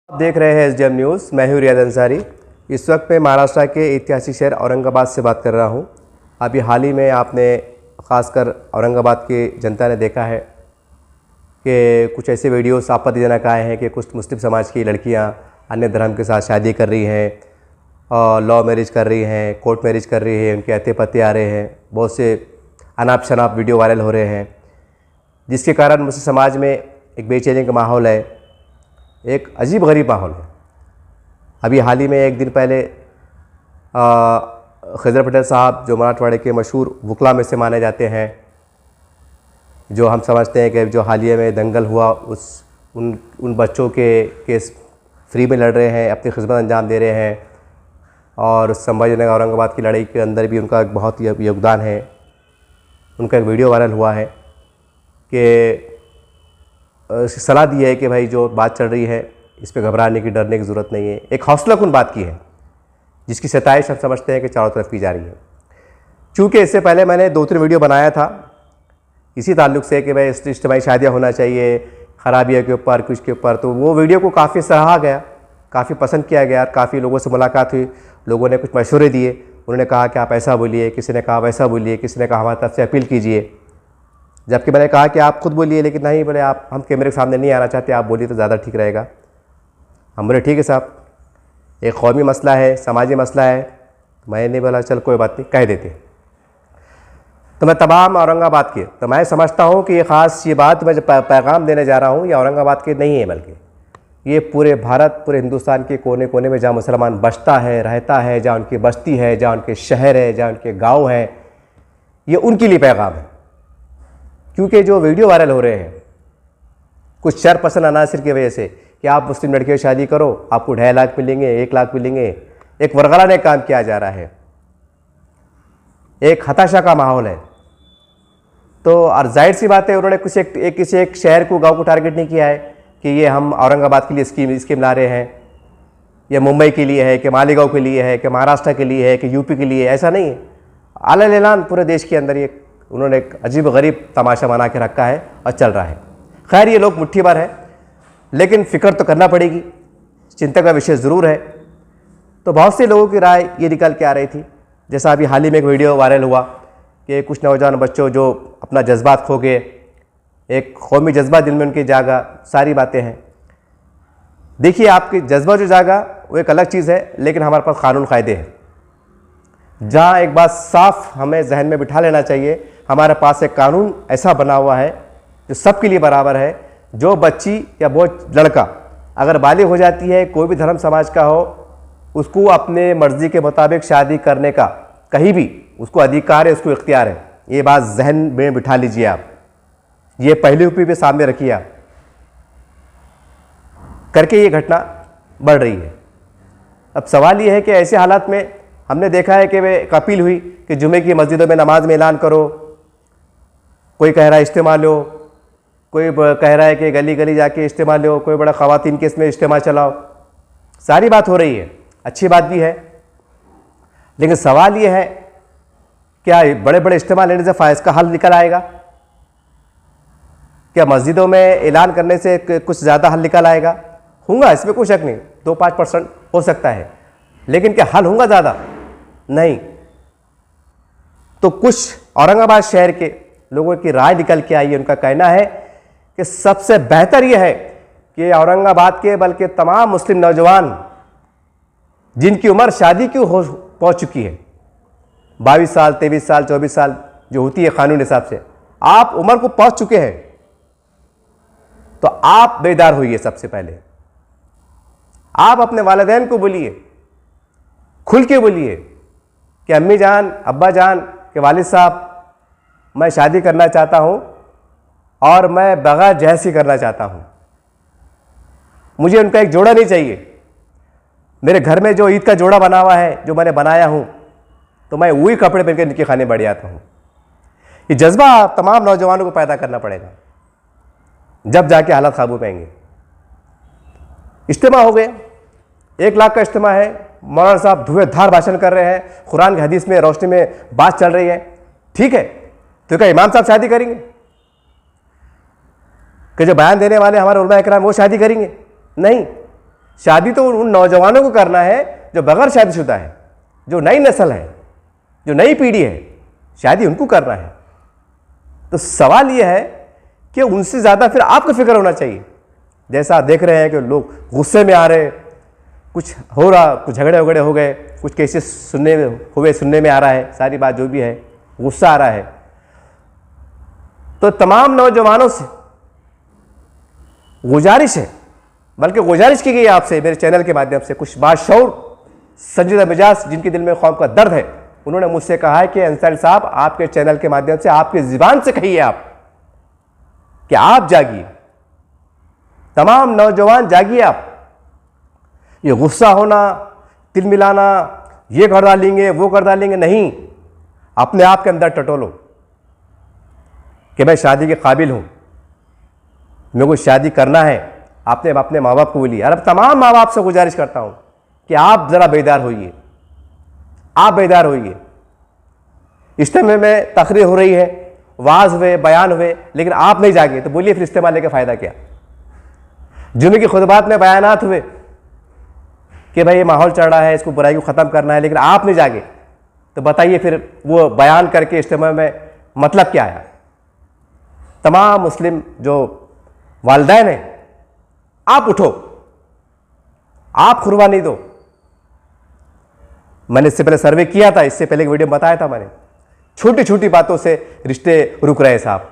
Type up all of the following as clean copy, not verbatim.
आप देख रहे हैं SDM न्यूज़। मैं हूँ रियाद अंसारी। इस वक्त मैं महाराष्ट्र के ऐतिहासिक शहर औरंगाबाद से बात कर रहा हूँ। अभी हाल ही में आपने ख़ासकर औरंगाबाद की जनता ने देखा है कि कुछ ऐसे वीडियोस आपत्तिजनक आए हैं कि कुछ मुस्लिम समाज की लड़कियाँ अन्य धर्म के साथ शादी कर रही हैं और लव मैरिज कर रही हैं, कोर्ट मैरिज कर रही है, उनके अते पत्ते आ रहे हैं, बहुत से अनाप शनाप वीडियो वायरल हो रहे हैं, जिसके कारण मुस्लिम समाज में एक बेचैनी का माहौल है, एक अजीब गरीब माहौल है। अभी हाल ही में एक दिन पहले खिज़र पटेल साहब जो मराठवाड़े के मशहूर वकला में से माने जाते हैं, जो हम समझते हैं कि जो हालिया में दंगल हुआ उन बच्चों के केस फ्री में लड़ रहे हैं, अपनी खिदमत अंजाम दे रहे हैं, और संभाजीनगर औरंगाबाद की लड़ाई के अंदर भी उनका बहुत योगदान है। उनका एक वीडियो वायरल हुआ है कि सलाह दी है कि भाई जो बात चल रही है इस पे घबराने की, डरने की ज़रूरत नहीं है। एक हौसलाकुन बात की है जिसकी सताइश हम समझते हैं कि चारों तरफ की जा रही है। चूँकि इससे पहले मैंने 2-3 वीडियो बनाया था इसी ताल्लुक़ से कि भाई इज्तिमाई शादियाँ होना चाहिए, खराबियों के ऊपर, कुछ के ऊपर, तो वो वीडियो को काफ़ी सराहा गया, काफ़ी पसंद किया गया, काफ़ी लोगों से मुलाकात हुई, लोगों ने कुछ मशवरे दिए। उन्होंने कहा कि आप ऐसा बोलिए, किसी ने कहा वैसा बोलिए, किसी ने कहा हमारी तरफ से अपील कीजिए। जबकि मैंने कहा कि आप खुद बोलिए, लेकिन नहीं बोले, आप हम कैमरे के सामने नहीं आना चाहते, आप बोलिए तो ज़्यादा ठीक रहेगा। हम बोले ठीक है साहब, एक कौमी मसला है, समाजी मसला है। मैंने बोला चल कोई बात नहीं, कह देते। तो मैं तमाम औरंगाबाद के, तो मैं समझता हूँ कि ये ख़ास ये बात मैं जो पैगाम देने जा रहा हूँ, ये औरंगाबाद के नहीं है, बल्कि ये पूरे भारत, पूरे हिंदुस्तान के कोने कोने में जहाँ मुसलमान बसता है, रहता है, जहाँ उनकी बस्ती है, जहाँ उनके शहर है, जहाँ उनके गाँव हैं, ये उनके लिए पैगाम है। क्योंकि जो वीडियो वायरल हो रहे हैं कुछ शरपसंद अनासिर की वजह से कि आप मुस्लिम लड़कियों से शादी करो, आपको 2.5 लाख मिलेंगे, 1 लाख मिलेंगे, एक वरगलाने काम किया जा रहा है, एक हताशा का माहौल है। तो और जाहिर सी बात है, उन्होंने किसी एक शहर को, गांव को टारगेट नहीं किया है कि ये हम औरंगाबाद के लिए स्कीम ला रहे हैं, या मुंबई के लिए है, कि मालेगांव के लिए है, कि महाराष्ट्र के लिए है, कि यूपी के लिए, ऐसा नहीं है। आला ऐलान पूरे देश के अंदर ये उन्होंने एक अजीब गरीब तमाशा बना के रखा है और चल रहा है। खैर, ये लोग मुट्ठी भर है, लेकिन फ़िक्र तो करना पड़ेगी, चिंता का विषय ज़रूर है। तो बहुत से लोगों की राय ये निकल के आ रही थी, जैसा अभी हाल ही में एक वीडियो वायरल हुआ कि कुछ नौजवान बच्चों जो अपना जज्बात खो गए, एक कौमी जज्बा दिल में उनके जागा, सारी बातें हैं। देखिए, आपकी जज्बा जो जागा वो एक अलग चीज़ है, लेकिन हमारे पास कानून कायदे हैं। जहाँ एक बात साफ हमें जहन में बिठा लेना चाहिए, हमारे पास एक कानून ऐसा बना हुआ है जो सबके लिए बराबर है। जो बच्ची या वो लड़का अगर बालिग हो जाती है, कोई भी धर्म समाज का हो, उसको अपने मर्जी के मुताबिक शादी करने का कहीं भी उसको अधिकार है, उसको इख्तियार है। ये बात जहन में बिठा लीजिए आप, ये पहले ऊपी पे सामने रखिए आप करके। ये घटना बढ़ रही है। अब सवाल ये है कि ऐसे हालात में हमने देखा है कि वे अपील हुई कि जुमे की मस्जिदों में नमाज में ऐलान करो, कोई कह रहा है इज्तिमा लो, कोई कह रहा है कि गली गली जाके इज्तिमा लो, कोई बड़ा ख़वातीन के इसमें इज्तिमा चलाओ। सारी बात हो रही है, अच्छी बात भी है, लेकिन सवाल ये है क्या बड़े बड़े इज्तिमा लेने से फ़ायदा का हल निकल आएगा? क्या मस्जिदों में ऐलान करने से कुछ ज़्यादा हल निकल आएगा? होगा, इसमें कोई शक नहीं, 2-5% हो सकता है, लेकिन क्या हल होगा ज़्यादा? नहीं। तो कुछ औरंगाबाद शहर के लोगों की राय निकल के आई है। उनका कहना है कि सबसे बेहतर यह है कि औरंगाबाद के बल्कि तमाम मुस्लिम नौजवान जिनकी उम्र शादी की पहुंच चुकी है, 22 साल, 23 साल, 24 साल जो होती है कानून हिसाब से, आप उम्र को पहुंच चुके हैं, तो आप बेदार होइए। सबसे पहले आप अपने वालिदैन को बोलिए, खुल के बोलिए कि अम्मी जान, अब्बा जान, के वालिद साहब, मैं शादी करना चाहता हूं और मैं बगैर जहेज ही करना चाहता हूं। मुझे उनका एक जोड़ा नहीं चाहिए। मेरे घर में जो ईद का जोड़ा बना हुआ है, जो मैंने बनाया हूं, तो मैं वही कपड़े पहन के निकाह खाने बढ़ जाता हूं। ये जज्बा तमाम नौजवानों को पैदा करना पड़ेगा, जब जाके हालात काबू में आएंगे। इज्तिमा हो गया, 1 लाख का इज्तिमा है, मौलाना साहब धुएंधार भाषण कर रहे हैं, कुरान की हदीस में रोशनी में बात चल रही है, ठीक है। तो क्या इमाम साहब शादी करेंगे? कि जो बयान देने वाले हमारे उलमा इकराम वो शादी करेंगे? नहीं। शादी तो उन नौजवानों को करना है जो बगैर शादीशुदा है, जो नई नस्ल है, जो नई पीढ़ी है, शादी उनको करना है। तो सवाल यह है कि उनसे ज़्यादा फिर आपको फिक्र होना चाहिए। जैसा देख रहे हैं कि लोग गुस्से में आ रहे, कुछ हो रहा, कुछ झगड़े वगड़े हो गए, कुछ केसेस सुनने में आ रहा है, सारी बात जो भी है, गुस्सा आ रहा है। तो तमाम नौजवानों से गुजारिश है, बल्कि गुजारिश की गई है आपसे मेरे चैनल के माध्यम से, कुछ बाशऊर संजीदा मिजाज जिनके दिल में कौम का दर्द है, उन्होंने मुझसे कहा है कि अंसारी साहब आपके चैनल के माध्यम से, आपकी ज़ुबान से कहिए आप कि आप जागिए, तमाम नौजवान जागिए आप। ये गुस्सा होना, तिल मिलाना, ये कर डालेंगे वो कर डालेंगे, नहीं, अपने आप के अंदर टटोलो कि मैं शादी के काबिल हूँ, मेरे को शादी करना है। आपने अपने माँ बाप को बोलिए। और अब तमाम माँ बाप से गुजारिश करता हूँ कि आप ज़रा बेदार होइए, आप बेदार होइए। इज्तिमा में तकरीर हो रही है, वाज हुए, बयान हुए, लेकिन आप नहीं जागे तो बोलिए फिर इज्तिमा लेके फ़ायदा क्या। जुमे की खुतबात में बयानात हुए कि भाई ये माहौल चल रहा है, इसको बुराई को ख़त्म करना है, लेकिन आप नहीं जागे तो बताइए फिर वो बयान करके इज्तिमा में मतलब क्या है। तमाम मुस्लिम जो वालिदैन हैं, आप उठो, आप कुर्बानी दो। मैंने इससे पहले सर्वे किया था, इससे पहले एक वीडियो में बताया था मैंने, छोटी छोटी बातों से रिश्ते रुक रहे साहब।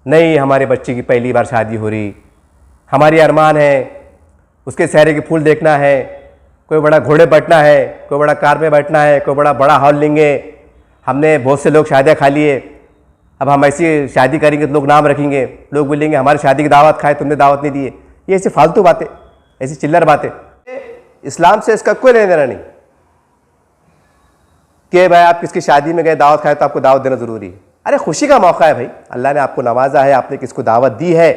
नहीं, हमारे बच्चे की पहली बार शादी हो रही, हमारी अरमान है उसके चेहरे के फूल देखना है, कोई बड़ा घोड़े बैठना है, कोई बड़ा कार में बैठना है, कोई बड़ा हॉल लेंगे, हमने बहुत से लोग शादियाँ खा लिए, अब हम ऐसी शादी करेंगे तो लोग नाम रखेंगे, लोग बोलेंगे हमारी शादी की दावत खाए, तुमने दावत नहीं दी है। ये ऐसी फालतू बातें, ऐसी चिल्लर बातें, इस्लाम से इसका कोई लेना देना नहीं कि भाई आप किसकी शादी में गए, दावत खाए तो आपको दावत देना ज़रूरी है। अरे खुशी का मौका है भाई, अल्लाह ने आपको नवाजा है, आपने किसको दावत दी है,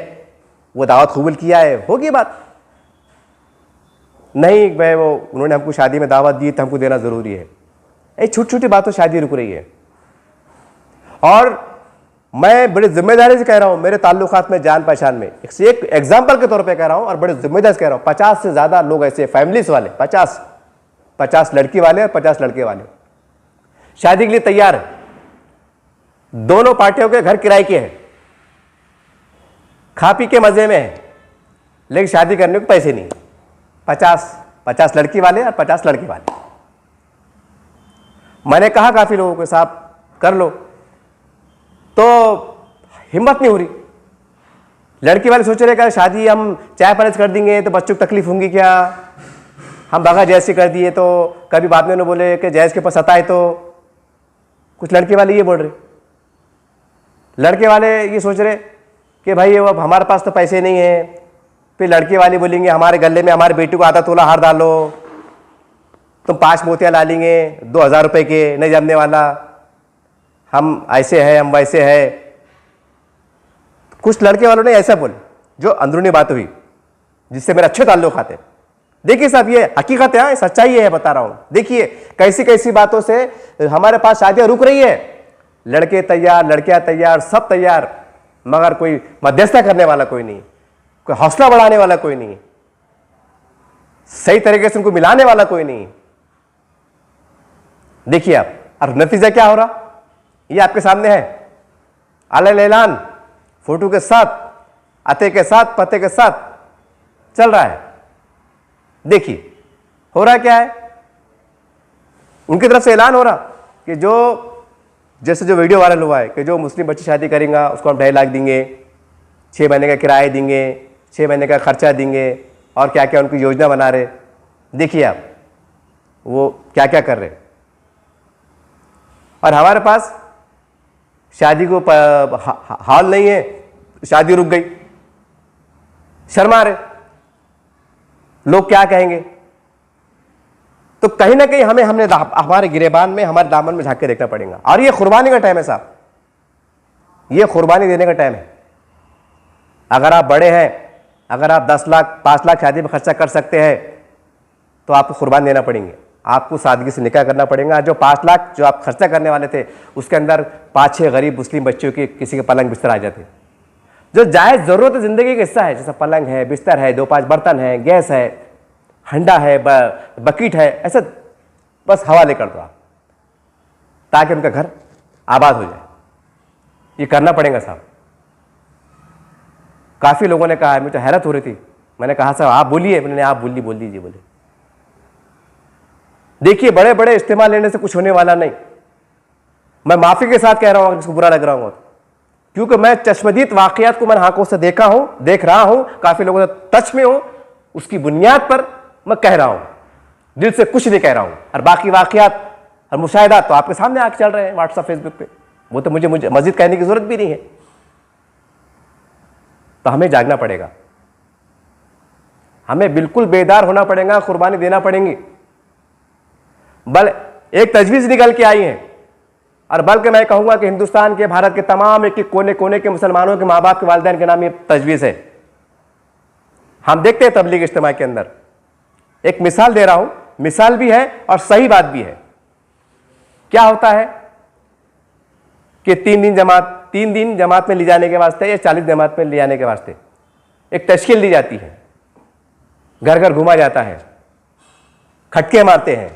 वो दावत कबूल किया है, होगी बात। नहीं भाई वो उन्होंने हमको शादी में दावत दी तो हमको देना ज़रूरी है। ये छोटी छोटी बातों शादी रुक रही है। और मैं बड़ी जिम्मेदारी से कह रहा हूँ, मेरे ताल्लुकात में, जान पहचान में, एक एग्जाम्पल के तौर पे कह रहा हूँ और बड़े जिम्मेदारी से कह रहा हूँ, 50 से ज़्यादा लोग ऐसे फैमिलीज वाले, 50 लड़की वाले और 50 लड़के वाले शादी के लिए तैयार है। दोनों पार्टियों के घर किराए के हैं, खा पी के मज़े में है, लेकिन शादी करने को पैसे नहीं। 50 लड़की वाले और 50 लड़के वाले। मैंने कहा काफ़ी लोगों को साहब कर लो, तो हिम्मत नहीं हो रही। लड़की वाले सोच रहे कि शादी हम चाय पानी कर देंगे तो बच्चों को तकलीफ होंगी क्या, हम बगैर जैज से कर दिए तो कभी बाद में उन्होंने बोले कि जैज के पास आता है। तो कुछ लड़के वाले ये बोल रहे, लड़के वाले ये सोच रहे कि भाई अब हमारे पास तो पैसे नहीं है। फिर लड़के वाले बोलेंगे हमारे गले में हमारे बेटी को आधा तोला हार डालो, तुम 5 मोतियाँ ला लेंगे 2000 रुपये के, नहीं जानने वाला, हम ऐसे हैं हम वैसे हैं। कुछ लड़के वालों ने ऐसा बोले, जो अंदरूनी बात हुई जिससे मेरे अच्छे ताल्लुक आते। देखिए साहब ये हकीकत है, सच्चाई है, बता रहा हूँ। देखिए कैसी कैसी बातों से हमारे पास शादियाँ रुक रही है। लड़के तैयार, लड़कियाँ तैयार, सब तैयार, मगर कोई मध्यस्थता करने वाला कोई नहीं, कोई हौसला बढ़ाने वाला कोई नहीं, सही तरीके से उनको मिलाने वाला कोई नहीं। देखिए आप, और नतीजा क्या हो रहा ये आपके सामने है। अलग ऐलान फोटो के साथ, अते के साथ, पते के साथ चल रहा है। देखिए हो रहा क्या है, उनकी तरफ से ऐलान हो रहा कि जो जैसे जो वीडियो वायरल हुआ है कि जो मुस्लिम बच्ची शादी करेंगे उसको हम 2.5 लाख देंगे, 6 महीने का किराया देंगे, 6 महीने का खर्चा देंगे, और क्या क्या उनकी योजना बना रहे। देखिए आप वो क्या क्या कर रहे। और हमारे पास शादी को हाल नहीं है, शादी रुक गई, शर्मा रहे, लोग क्या कहेंगे। तो कहीं ना कहीं हमने हमारे गिरेबान में, हमारे दामन में झांक के देखना पड़ेगा। और ये कुर्बानी का टाइम है साहब, ये कुर्बानी देने का टाइम है। अगर आप बड़े हैं, अगर आप 10 लाख 5 लाख शादी में खर्चा कर सकते हैं तो आपको कुर्बान देना पड़ेंगे, आपको सादगी से निकाह करना पड़ेगा। जो 5 लाख जो आप खर्चा करने वाले थे उसके अंदर 5-6 गरीब मुस्लिम बच्चों के किसी के पलंग बिस्तर आ जाते, जो जायज़ ज़रूरत ज़िंदगी का हिस्सा है, जैसा पलंग है, बिस्तर है, 2-5 बर्तन है, गैस है, हंडा है, बकेट है, ऐसा बस हवाले कर दो आप, ताकि उनका घर आबाद हो जाए। ये करना पड़ेगा साहब। काफ़ी लोगों ने कहा, मुझे हैरत हो रही थी, मैंने कहा साहब आप बोलिए, मैंने आप बोल दीजिए बोले। देखिए बड़े बड़े इस्तेमाल लेने से कुछ होने वाला नहीं। मैं माफ़ी के साथ कह रहा हूँ अगर इसको बुरा लग रहा हूँ, क्योंकि मैं चश्मदीद वाक़यात को मैंने आंखों से देखा हूँ, देख रहा हूँ, काफ़ी लोगों से टच में हूँ, उसकी बुनियाद पर मैं कह रहा हूँ, दिल से कुछ नहीं कह रहा हूँ। और बाकी वाक़यात और मुशाहिदात तो आपके सामने आके चल रहे हैं व्हाट्सएप फेसबुक पे, वो तो मुझे मज़ीद कहने की ज़रूरत भी नहीं है। तो हमें जागना पड़ेगा, हमें बिल्कुल बेदार होना पड़ेगा, कुर्बानी देना पड़ेगी। बल एक तजवीज़ निकल के आई है, और बल्कि मैं कहूँगा कि हिंदुस्तान के, भारत के तमाम एक कोने कोने के मुसलमानों के माँ बाप के वालिदैन के नाम ये तजवीज़ है। हम देखते हैं तबलीग इज्तिमा के अंदर, एक मिसाल दे रहा हूँ, मिसाल भी है और सही बात भी है। क्या होता है कि 3 दिन जमात में ले जाने के वास्ते या 40 जमात में ले जाने के वास्ते एक तश्कील दी जाती है, घर घर घुमा जाता है, खटके मारते हैं,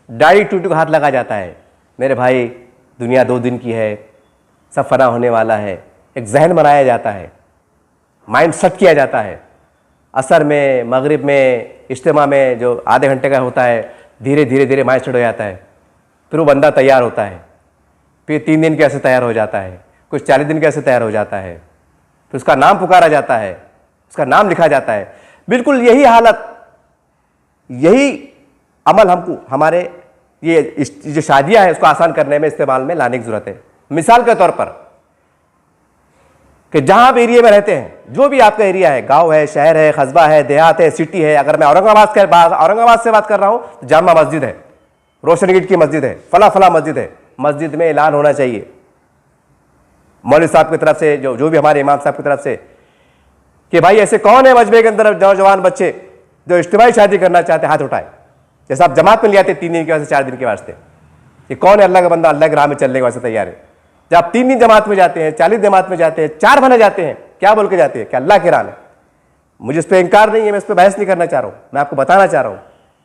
डाई टूटू का हाथ लगा जाता है, मेरे भाई दुनिया 2 दिन की है, सब फना होने वाला है। एक जहन बनाया जाता है, माइंड सेट किया जाता है। असर में, मगरिब में, इज्तिमा में जो आधे घंटे का होता है, धीरे धीरे माइंड सेट हो जाता है। फिर वो बंदा तैयार होता है, फिर 3 दिन कैसे तैयार हो जाता है, कुछ 40 दिन कैसे तैयार हो जाता है, फिर उसका नाम पुकारा जाता है, उसका नाम लिखा जाता है। बिल्कुल यही हालत, यही अमल हमको हमारे ये जो शादियाँ है उसको आसान करने में, इस्तेमाल में लाने की ज़रूरत है। मिसाल के तौर पर कि जहाँ आप एरिया में रहते हैं, जो भी आपका एरिया है, गांव है, शहर है, कस्बा है, देहात है, सिटी है, अगर मैं औरंगाबाद से बात कर रहा हूँ तो जामा मस्जिद है, रोशन गेट की मस्जिद है, फला मस्जिद है, मस्जिद में ऐलान होना चाहिए मौलवी साहब की तरफ से, जो भी हमारे इमाम साहब की तरफ से, कि भाई ऐसे कौन है मजमे के अंदर नौजवान बच्चे जो इज्तिमाई शादी करना चाहते, हाथ उठाए। जैसे आप जमात में ले आते 3 दिन के वास्ते, 4 दिन के वास्ते, ये कौन है अल्लाह का बंदा अल्लाह के राह में चलने के वास्ते तैयार है। जब आप 3 दिन जमात में जाते हैं, 40 जमात में जाते हैं, 4 बने जाते हैं, क्या बोल के जाते हैं कि अल्लाह के राह में। मुझे इस पर इनकार नहीं है, मैं इस पर बहस नहीं करना चाह रहा हूँ, मैं आपको बताना चाह रहा हूँ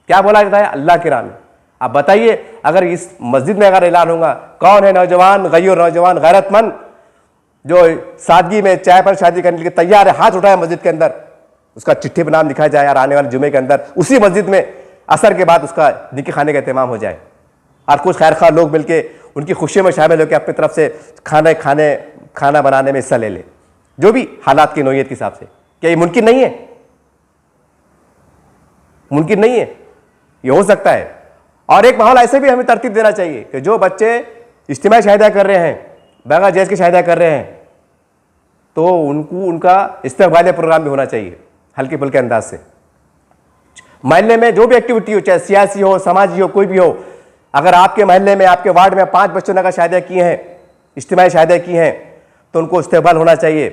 क्या बोला जाता है, अल्लाह के राह में। आप बताइए, अगर इस मस्जिद में अगर ऐलान होगा, कौन है नौजवान गयूर, नौजवान गैरतमंद जो सादगी में चाय पर शादी करने के लिए तैयार है, हाथ उठाए मस्जिद के अंदर, उसका चिट्ठी पर नाम लिखा जाए और आने वाले जुमे के अंदर उसी मस्जिद में असर के बाद उसका निकाह खाने का एहतमाम हो जाए, और कुछ खैरखा लोग मिलके उनकी खुशी में शामिल होकर अपनी तरफ से खाना बनाने में हिस्सा ले ले, जो भी हालात की नौयत के हिसाब से। क्या ये मुमकिन नहीं है? मुमकिन नहीं है, ये हो सकता है। और एक माहौल ऐसे भी हमें तरतीब देना चाहिए कि जो बच्चे इज्तिमाई शादियाँ कर रहे हैं, बगैर जहेज की शादियाँ कर रहे हैं, तो उनका इस्तकबालिया प्रोग्राम भी होना चाहिए हल्के फुल्के अंदाज से। महल्ले में जो भी एक्टिविटी हो, चाहे सियासी हो, समाजी हो, कोई भी हो, अगर आपके महल्ले में, आपके वार्ड में 5 बच्चों ने अगर शादियाँ की हैं, इज्तिमाई शादियाँ की हैं, तो उनको इस्तकबाल होना चाहिए।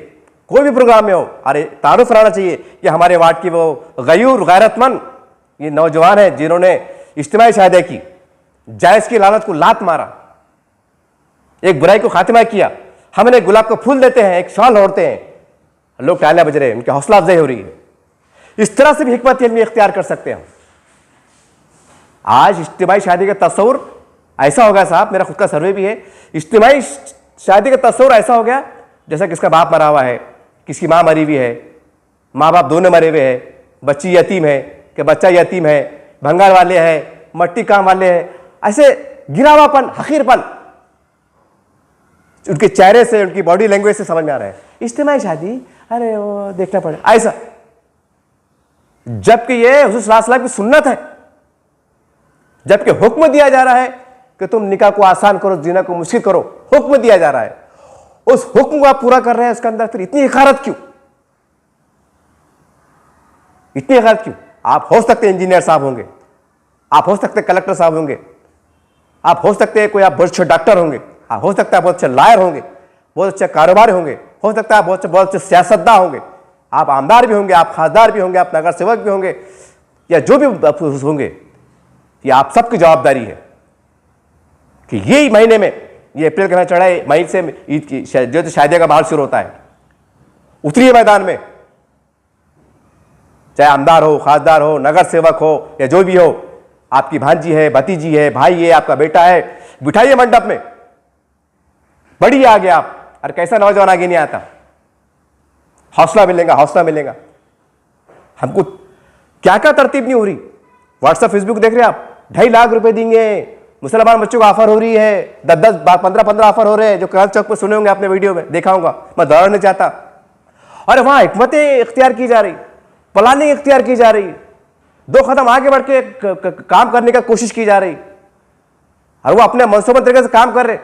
कोई भी प्रोग्राम में हो, अरे तारुफ कराना चाहिए कि हमारे वार्ड की वो गयूर गैरतमंद ये नौजवान है जिन्होंने इज्तिमाई शादियाँ की, जायज़ की लानत को लात मारा, एक बुराई को खात्मा किया। हमने गुलाब का फूल देते हैं, एक शॉल ओढ़ते हैं, लोग तालियां बज रहे हैं, उनकी हौसला अफजाई हो रही है। इस तरह से भी हिकमत इल्मी इख्तियार कर सकते हैं। आज इज्तिमाई शादी का तस्वुर ऐसा हो गया साहब, मेरा खुद का सर्वे भी है, इज्तिमाई शादी का तस्वुर ऐसा हो गया जैसा किसका बाप मरा हुआ है, किसकी माँ मरी हुई है, माँ बाप दोनों मरे हुए हैं, बच्ची यतीम है कि बच्चा यतीम है, भंगार वाले हैं, मट्टी काम वाले हैं, ऐसे गिरावापन, हकीरपन उनके चेहरे से, उनकी बॉडी लैंग्वेज से समझ में आ रहा है। इज्तिमाई शादी, अरे वो देखना पड़े ऐसा, जबकि ये हुज़ूर सल्लल्लाहु अलैहि वसल्लम की सुन्नत है, जबकि हुक्म दिया जा रहा है कि तुम निकाह को आसान करो, ज़िना को मुश्किल करो, हुक्म दिया जा रहा है। उस हुक्म को आप पूरा कर रहे हैं, उसके अंदर फिर इतनी हक़ारत क्यों? इतनी हक़ारत क्यों? आप हो सकते इंजीनियर साहब होंगे, आप हो सकते कलेक्टर साहब होंगे, आप हो सकते हैं कोई आप बहुत अच्छे डॉक्टर होंगे, आप हो सकता है बहुत अच्छे लायर होंगे, बहुत अच्छे कारोबार होंगे, हो सकता है बहुत अच्छे सियासतदान होंगे, आप आमदार भी होंगे, आप खासदार भी होंगे, आप नगर सेवक भी होंगे, या जो भी होंगे, ये आप सबकी जवाबदारी है कि यही महीने में, ये अप्रैल का चढ़ा है, मई से ईद की जो तो शादिया का माहौल शुरू होता है, उतरिए मैदान में, चाहे आमदार हो, खासदार हो, नगर सेवक हो या जो भी हो, आपकी भांजी है, भतीजी है, भाई है, आपका बेटा है, बिठाइए मंडप में, बढ़िए आगे आप। और कैसा नौजवान आगे नहीं आता, हौसला मिलेगा, हौसला मिलेगा। हमको क्या क्या तरतीब नहीं हो रही। व्हाट्सएप फेसबुक देख रहे हैं आप, 2.5 लाख रुपए देंगे मुसलमान बच्चों को, ऑफर हो रही है, 10-10, 15-15 ऑफर हो रहे हैं, जो क्रांति चौक पर सुने होंगे आपने, वीडियो में देखा होगा, मैं दोहराना नहीं चाहता। और वहां हिकमतें इख्तियार की जा रही, प्लानिंग इख्तियार की जा रही, 2 कदम आगे बढ़ के काम करने की कोशिश की जा रही, और वो अपने मनसूबा तरीके से काम कर रहे।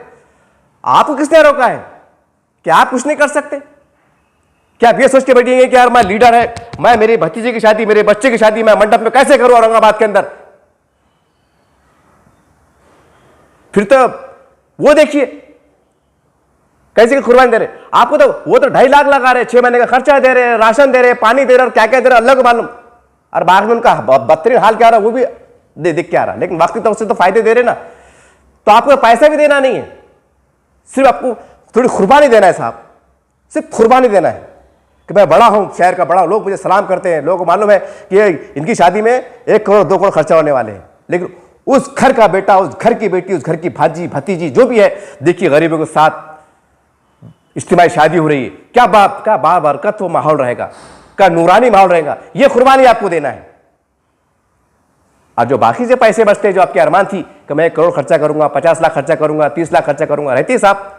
आपको किसने रोका है? क्या आप कुछ नहीं कर सकते? क्या आप ये सोच के बैठेंगे कि यार मैं लीडर है, मैं मेरी भतीजे की शादी, मेरे बच्चे की शादी मैं मंडप में कैसे करूं औरंगाबाद के अंदर? फिर तो वो देखिए कैसे की कुर्बानी दे रहे। आपको तो वो तो 2.5 लाख लगा रहे, 6 महीने का खर्चा दे रहे, राशन दे रहे, पानी दे रहे, और क्या क्या दे रहे अल्लाह को मालूम। और बाद में उनका बदतरीन हाल क्या रहा वो भी दिख क्या रहा। लेकिन वक्त तौर से तो फायदे दे रहे ना, तो आपको पैसा भी देना नहीं है, सिर्फ आपको थोड़ी कुर्बानी देना है साहब, सिर्फ कुर्बानी देना है कि मैं बड़ा हूं, शहर का बड़ा हूं, लोग मुझे सलाम करते हैं, लोगों को मालूम है कि इनकी शादी में 1 करोड़ 2 करोड़ खर्चा होने वाले हैं। लेकिन उस घर का बेटा, उस घर की बेटी, उस घर की भाजी भतीजी जो भी है, देखिए गरीबों के साथ इज्तिमाई शादी हो रही है, क्या बाबरकत वो माहौल रहेगा, क्या नूरानी माहौल रहेगा। ये कुर्बानी आपको देना है। और जो बाकी से पैसे बचते हैं, जो आपकी अरमान थी कि मैं 1 करोड़ खर्चा करूंगा, 50 लाख खर्चा करूंगा, 30 लाख खर्चा करूंगा, रहती है साहब,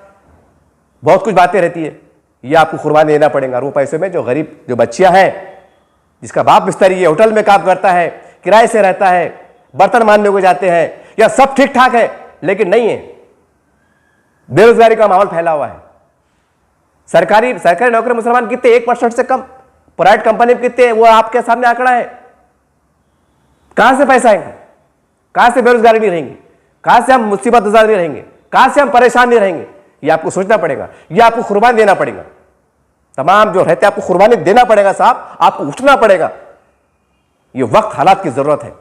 बहुत कुछ बातें रहती है, ये आपको कुर्बानी देना पड़ेगा। और वो पैसे में जो गरीब, जो बच्चियां हैं, जिसका बाप मिस्त्री है, होटल में काम करता है, किराए से रहता है, बर्तन मानने को जाते हैं, या सब ठीक ठाक है लेकिन नहीं है, बेरोजगारी का माहौल फैला हुआ है। सरकारी नौकरी मुसलमान कितने, 1% से कम, प्राइवेट कंपनी में कितने, वो आपके सामने आंकड़ा है। कहां से पैसा आएगा, कहां से बेरोजगारी नहीं रहेंगी, कहां से हम मुसीबत गुजार नहीं रहेंगे, कहां से हम परेशान नहीं रहेंगे, ये आपको सोचना पड़ेगा, ये आपको कुर्बानी देना पड़ेगा। तमाम जो रहते आपको कुर्बानी देना पड़ेगा साहब, आपको उठना पड़ेगा। ये वक्त हालात की जरूरत है।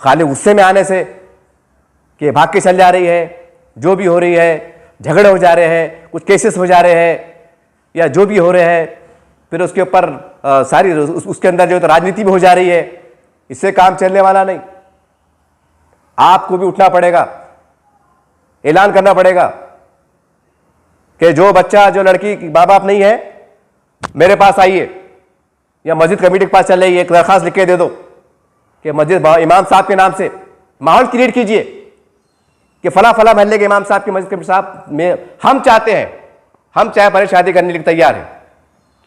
खाली गुस्से में आने से कि भाग के चल जा रही है, जो भी हो रही है, झगड़े हो जा रहे हैं, कुछ केसेस हो जा रहे हैं, या जो भी हो रहे हैं, फिर उसके ऊपर सारी उसके अंदर जो तो राजनीति भी हो जा रही है, इससे काम चलने वाला नहीं। आपको भी उठना पड़ेगा, ऐलान करना पड़ेगा कि जो बच्चा, जो लड़की की माँ बाप नहीं है, मेरे पास आइए, या मस्जिद कमेटी के पास चल रही है, एक दरखास्त लिख के दे दो कि मस्जिद इमाम साहब के नाम से माहौल क्रिएट कीजिए कि फला फला महल्ले के इमाम साहब की मस्जिद कमेटी साहब में हम चाहते हैं, हम चाहे पर शादी करने के लिए तैयार हैं।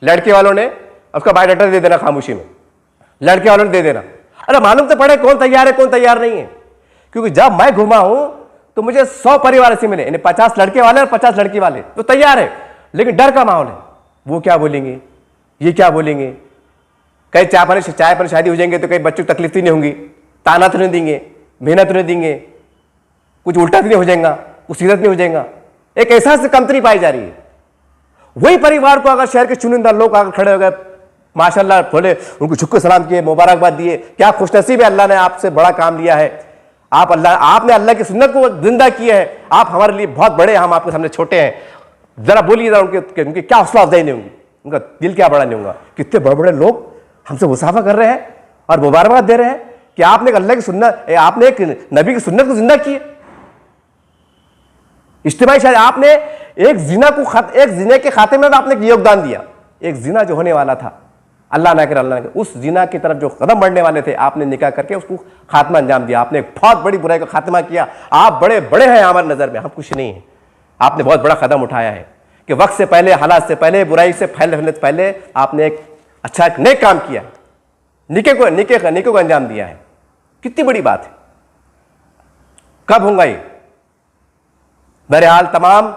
लड़के वालों ने उसका बायोडाटा दे देना, खामोशी में लड़के वालों ने दे देना। अरे मालूम तो पड़े कौन तैयार है, कौन तैयार नहीं है। क्योंकि जब मैं घुमा हूं तो मुझे 100 परिवार ऐसे मिले, यानी 50 लड़के वाले और 50 लड़की वाले, तो तैयार है, लेकिन डर का माहौल है। वो क्या बोलेंगे, ये क्या बोलेंगे, कहीं चाय पर शादी हो जाएंगे तो कहीं बच्चों को तकलीफ तो नहीं होंगी, ताना तो नहीं देंगे, मेहनत तो नहीं देंगे, कुछ उल्टा तो नहीं हो जाएगा, कुछ सीरत नहीं हो जाएगा। एक ऐसा से कमतरी पाई जा रही है। वही परिवार को अगर शहर के चुनिंदा लोग अगर खड़े हो गए, माशाल्लाह बोले, उनको झुक के सलाम किए, मुबारकबाद दिए, क्या खुशनसीब है, अल्लाह ने आपसे बड़ा काम लिया है, आपने अल्लाह की सुन्नत को जिंदा किया है, आप हमारे लिए बहुत बड़े, हम आपके सामने छोटे हैं। जरा बोलिए उनके क्या हौसला अफजाई नहीं होंगी, उनका दिल क्या बड़ा नहीं होगा। कितने बड़े बड़े लोग हमसे मुसाफा कर रहे हैं और मुबारकबाद दे रहे हैं कि आपने अल्लाह की सुन्नत, आपने एक नबी की सुन्नत को जिंदा किया। इज्तिमाई शादी, आपने एक जिना के खाते में आपने योगदान दिया। एक जिना जो होने वाला था, अल्लाह ना करे, उस जिना की तरफ जो कदम बढ़ने वाले थे, आपने निकाह करके उसको खात्मा अंजाम दिया। आपने एक बहुत बड़ी बुराई का खात्मा किया। आप बड़े बड़े हैं हमारी नज़र में, हम कुछ नहीं है। आपने बहुत बड़ा कदम उठाया है कि वक्त से पहले, हालात से पहले, बुराई से फैलने से पहले आपने एक अच्छा, एक नेक काम किया, निके को अंजाम दिया है। कितनी बड़ी बात है। कब होगा ये? बहरहाल तमाम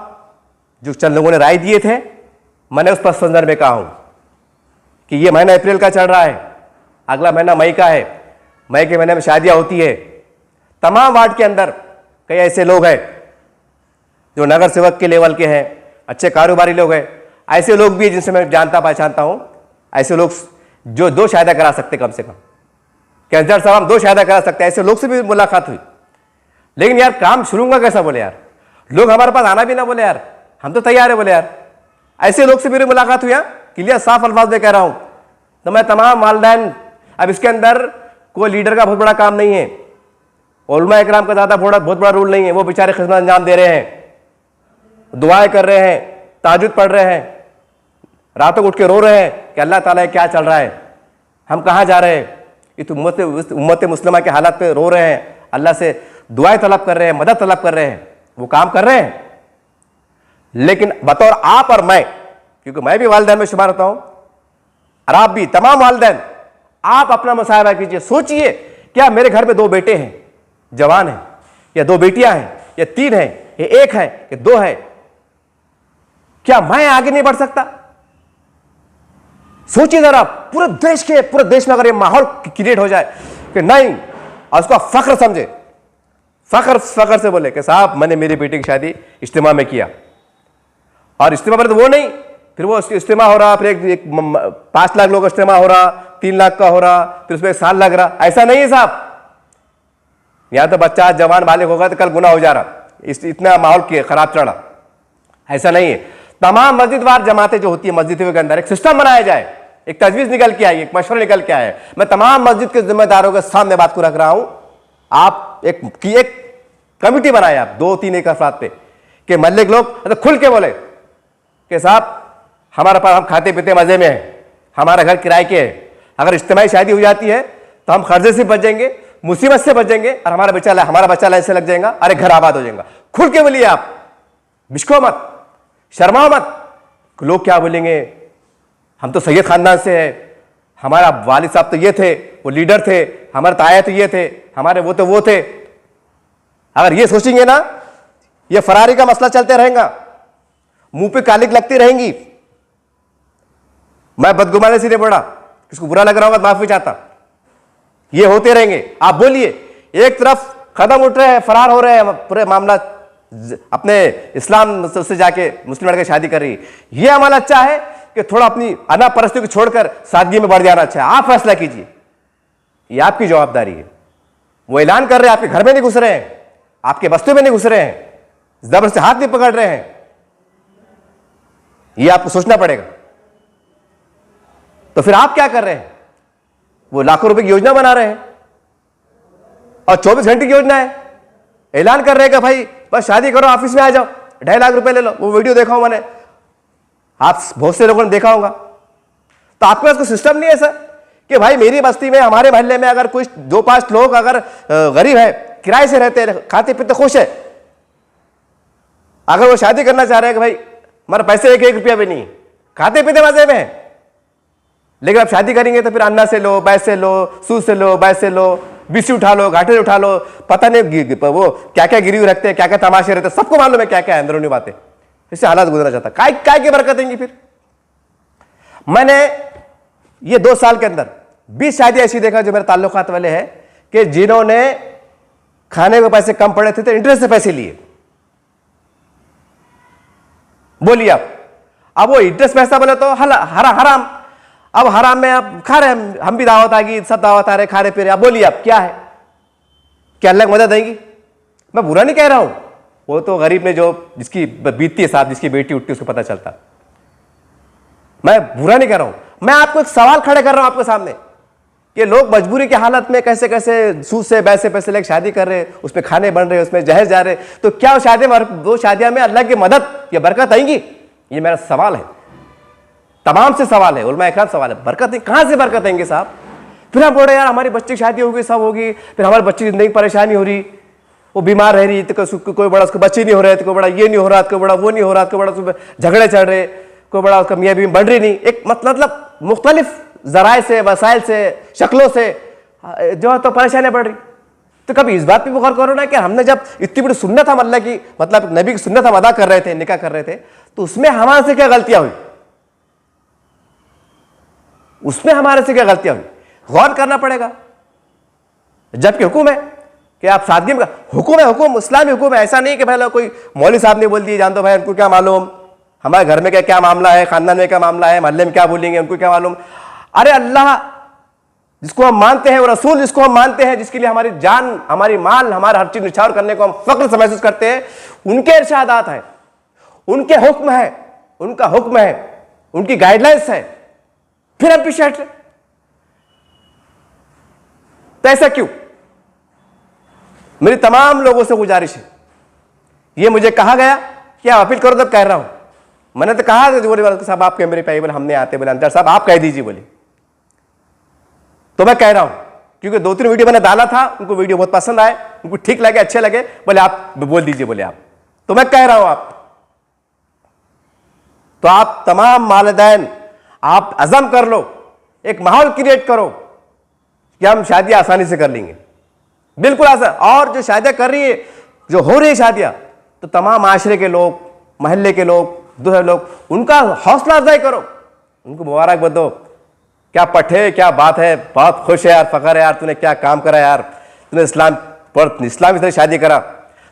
जो चंद लोगों ने राय दिए थे, मैंने उस पर संदर्भ में कहा हूं कि ये महीना अप्रैल का चल रहा है, अगला महीना मई का है, मई के महीने में शादियां होती है। तमाम वार्ड के अंदर कई ऐसे लोग हैं जो नगर सेवक के लेवल के हैं, अच्छे कारोबारी लोग हैं, ऐसे लोग भी जिनसे मैं जानता पहचानता हूं, ऐसे लोग जो 2 शायदा करा सकते, कम से कम कैंसर साहब हम 2 शायदा करा सकते, ऐसे लोग से भी मुलाकात हुई। लेकिन यार काम शुरू होगा कैसा, बोले यार लोग हमारे पास आना भी ना, बोले यार हम तो तैयार है, बोले यार ऐसे लोग से मेरी मुलाकात हुई। क्लियर साफ अल्फाज में कह रहा हूं, तो मैं तमाम वालिदैन, अब इसके अंदर कोई लीडर का बहुत बड़ा काम नहीं है, उलमा इकराम का ज़्यादा बहुत बड़ा रोल नहीं है। वो बेचारे खिदमत अंजाम दे रहे हैं, दुआएं कर रहे हैं, ताजुद पढ़ रहे हैं, रातों को उठ के रो रहे हैं कि अल्लाह ताला क्या चल रहा है, हम कहाँ जा रहे हैं। इस उम्मत मुस्लिमा के हालात पे रो रहे हैं, अल्लाह से दुआएं तलब कर रहे हैं, मदद तलब कर रहे हैं, वो काम कर रहे हैं। लेकिन बतौर आप और मैं, क्योंकि मैं भी वालिदैन में शुमार होता हूं और आप भी, तमाम वालिदैन, आप अपना मुसाहिबा कीजिए, सोचिए क्या मेरे घर में 2 बेटे हैं, जवान हैं, या 2 बेटियां हैं, या 3 हैं, या 1 है, या 2 है, क्या मैं आगे नहीं बढ़ सकता? सोचिए जरा, पूरे देश में अगर ये माहौल क्रिएट हो जाए कि नहीं, और उसको फख्र समझे, फख्र से बोले कि साहब मैंने मेरी बेटी की शादी इज्तिमा में किया, और इज्तिमा पर तो वो नहीं, फिर वो इज्तिमा हो रहा, फिर एक 5 लाख लोगों का इज्तिमा हो रहा, 3 लाख का हो रहा, फिर उसमें 1 साल लग रहा। ऐसा नहीं है साहब, यहां तो बच्चा जवान बालिग होगा तो कल गुनाह हो जा रहा, इतना माहौल खराब चढ़ा। ऐसा नहीं है। तमाम मस्जिदवार जमातें जो होती है, मस्जिदों के अंदर एक सिस्टम बनाया जाए, एक तजवीज निकल के आई, एक मशवरा निकल के आए। मैं तमाम मस्जिद के जिम्मेदारों के सामने बात को रख रहा हूं, आप एक कमिटी बनाए, आप 2-3 एक अफराद पे, कि मोहल्ले के लोग खुल के बोले कि साहब हमारे पास, हम खाते पीते मजे में हैं, हमारा घर किराए के है, अगर इज्तिमाई शादी हो जाती है तो हम खर्चे से बचेंगे, मुसीबत से बचेंगे, और हमारा बच्चा लाइन से लग जाएगा, अरे घर आबाद हो जाएगा। खुल के बोलिए आप, बिश्को मत, शर्माओ मत। लोग क्या बोलेंगे, हम तो सैयद खानदान से है, हमारा वालिद साहब तो ये थे, वो लीडर थे, हमारे ताया तो ये थे, हमारे वो तो वो थे। अगर ये सोचेंगे ना, ये फरारी का मसला चलते रहेगा, मुंह पे कालिक लगती रहेंगी। मैं बदगुमानी से नहीं पड़ा, किसको बुरा लग रहा होगा माफी चाहता, ये होते रहेंगे। आप बोलिए, एक तरफ कदम उठ रहे हैं, फरार हो रहे हैं, पूरे मामला अपने इस्लाम से जाके मुस्लिम लड़के शादी कर रही है। ये अमल अच्छा है कि थोड़ा अपनी अना परस्ती को छोड़कर सादगी में बढ़ जाना अच्छा है? आप फैसला कीजिए, ये आपकी जवाबदारी है। वो ऐलान कर रहे हैं, आपके घर में नहीं घुस रहे हैं, आपके बस्तियों में नहीं घुस रहे हैं, जबरदस्ती हाथ नहीं पकड़ रहे हैं, ये आपको सोचना पड़ेगा। तो फिर आप क्या कर रहे हैं? वो लाखों रुपए की योजना बना रहे हैं, और 24 घंटे की योजना है। ऐलान कर रहे हैं कि भाई बस शादी करो, ऑफिस में आ जाओ, 2.5 लाख रुपए ले लो। वो वीडियो देखा हूं मैंने, आप बहुत से लोगों ने देखा होगा। तो आपके पास कोई सिस्टम नहीं है सर कि भाई मेरी बस्ती में, हमारे मोहल्ले में अगर कुछ 2-5 लोग अगर गरीब है, किराए से रहते हैं, खाते पीते खुश है, अगर वो शादी करना चाह रहे हैं कि भाई हमारे पैसे 1 रुपया भी नहीं, खाते पीते मजे में है, लेकिन आप शादी करेंगे तो फिर अन्ना से लो, बैस से लो, सूद से लो, बैस से लो, बीसी उठा लो, घाटे उठा लो, पता नहीं वो क्या क्या गिरी रखते हैं, क्या क्या तमाशे रहते हैं, सबको मालूम है क्या क्या है अंदरूनी बातें। इससे हालात गुजरना चाहता, काय की बरकत देंगी। फिर मैंने ये 2 साल के अंदर 20 शादी ऐसी देखा जो मेरे ताल्लुकात वाले हैं कि जिन्होंने खाने के पैसे कम पड़े थे तो इंटरेस्ट से पैसे लिए। बोलिए आप, अब वो इंटरेस्ट पैसा बोले तो हराम। अब हराम में आप खा रहे हैं, हम भी दावत आ गई, सब दावत आ रहे, खा रहे पी रहे। अब बोलिए आप क्या है, क्या अल्लाह की मदद आएगी? मैं बुरा नहीं कह रहा हूं, वो तो गरीब ने जो जिसकी बीतती है साहब, जिसकी बेटी उठती है उसको पता चलता। मैं बुरा नहीं कर रहा हूं, मैं आपको एक सवाल खड़े कर रहा हूं आपके सामने कि लोग मजबूरी की हालत में कैसे कैसे सूद से बैसे पैसे लेकर शादी कर रहे, उसमें खाने बन रहे, उसमें जहर जा रहे। तो क्या वो शादियां में अल्लाह की मदद या बरकत आएंगी? ये मेरा सवाल है, तमाम से सवाल है, उलमा इकराम सवाल है। बरकत कहां से बरकत आएंगे साहब? फिर हम बोल रहे यार हमारी बच्चे की शादी होगी, सब होगी, फिर हमारे बच्चे की जिंदगी परेशानी हो रही, वो बीमार रह रही, तो कोई बड़ा उसके बच्चे नहीं हो रहे, तो कोई बड़ा ये नहीं हो रहा, कोई बड़ा वो नहीं हो रहा, कोई बड़ा झगड़े चल रहे, कोई बड़ा उसका मियाँ बीवी बढ़ रही नहीं। एक मतलब मुख्तलिफ जराए से, वसाइल से, शक्लों से जो है तो परेशानियां बढ़ रही। तो कभी इस बात पे गौर करो ना कि हमने जब इतनी बड़ी सुन्नत हम अल्लाह की, मतलब नबी की सुन्नत हम अदा कर रहे थे, निकाह कर रहे थे, तो उसमें हमारे से क्या गलतियां हुई? उसमें हमारे से क्या गलतियां हुई? गौर करना पड़ेगा। जबकि हुक्म है कि आप सादगी में, हुक्म है, हुक्म इस्लामी हुक्म है। ऐसा नहीं कि पहले कोई मौलवी साहब ने बोल दिए, जान दो भाई उनको क्या मालूम, हमारे घर में क्या मामला है, खानदान में क्या मामला है, मोहल्ले में क्या बोलेंगे, उनको क्या मालूम। अरे अल्लाह जिसको हम मानते हैं, वो रसूल जिसको हम मानते हैं, जिसके लिए हमारी जान, हमारी माल, हमारा हर चीज निछावर करने को हम फक्र से महसूस करते हैं, उनके इरशादात है, उनके हुक्म है, उनका हुक्म है, उनकी गाइडलाइंस है, फिर हम पीछे हट रहे। तो ऐसा क्यों? मेरी तमाम लोगों से गुजारिश है, ये मुझे कहा गया कि आप अपील करो, तब कह रहा हूं। मैंने तो कहा बोले साहब आप कैमरे पे, बोले हमने आते, बोले अंतर साहब आप कह दीजिए, बोले तो मैं कह रहा हूं, क्योंकि 2-3 वीडियो मैंने डाला था, उनको वीडियो बहुत पसंद आए, उनको ठीक लगे, अच्छे लगे, बोले आप बोल दीजिए, बोले आप, तो मैं कह रहा हूं आप, तो आप तमाम वालिदैन आप अज़म कर लो, एक माहौल क्रिएट करो कि हम शादियां आसानी से कर लेंगे, बिल्कुल आसान। और जो शादियां कर रही है, जो हो रही है शादियां, तो तमाम माशरे के लोग, महल्ले के लोग, दूसरे लोग, उनका हौसला अफजाई करो, उनको मुबारक दो, क्या पठे, क्या बात है, बहुत खुश है यार, फखर है यार, तूने क्या काम करा यार, तूने इस्लाम से शादी करा,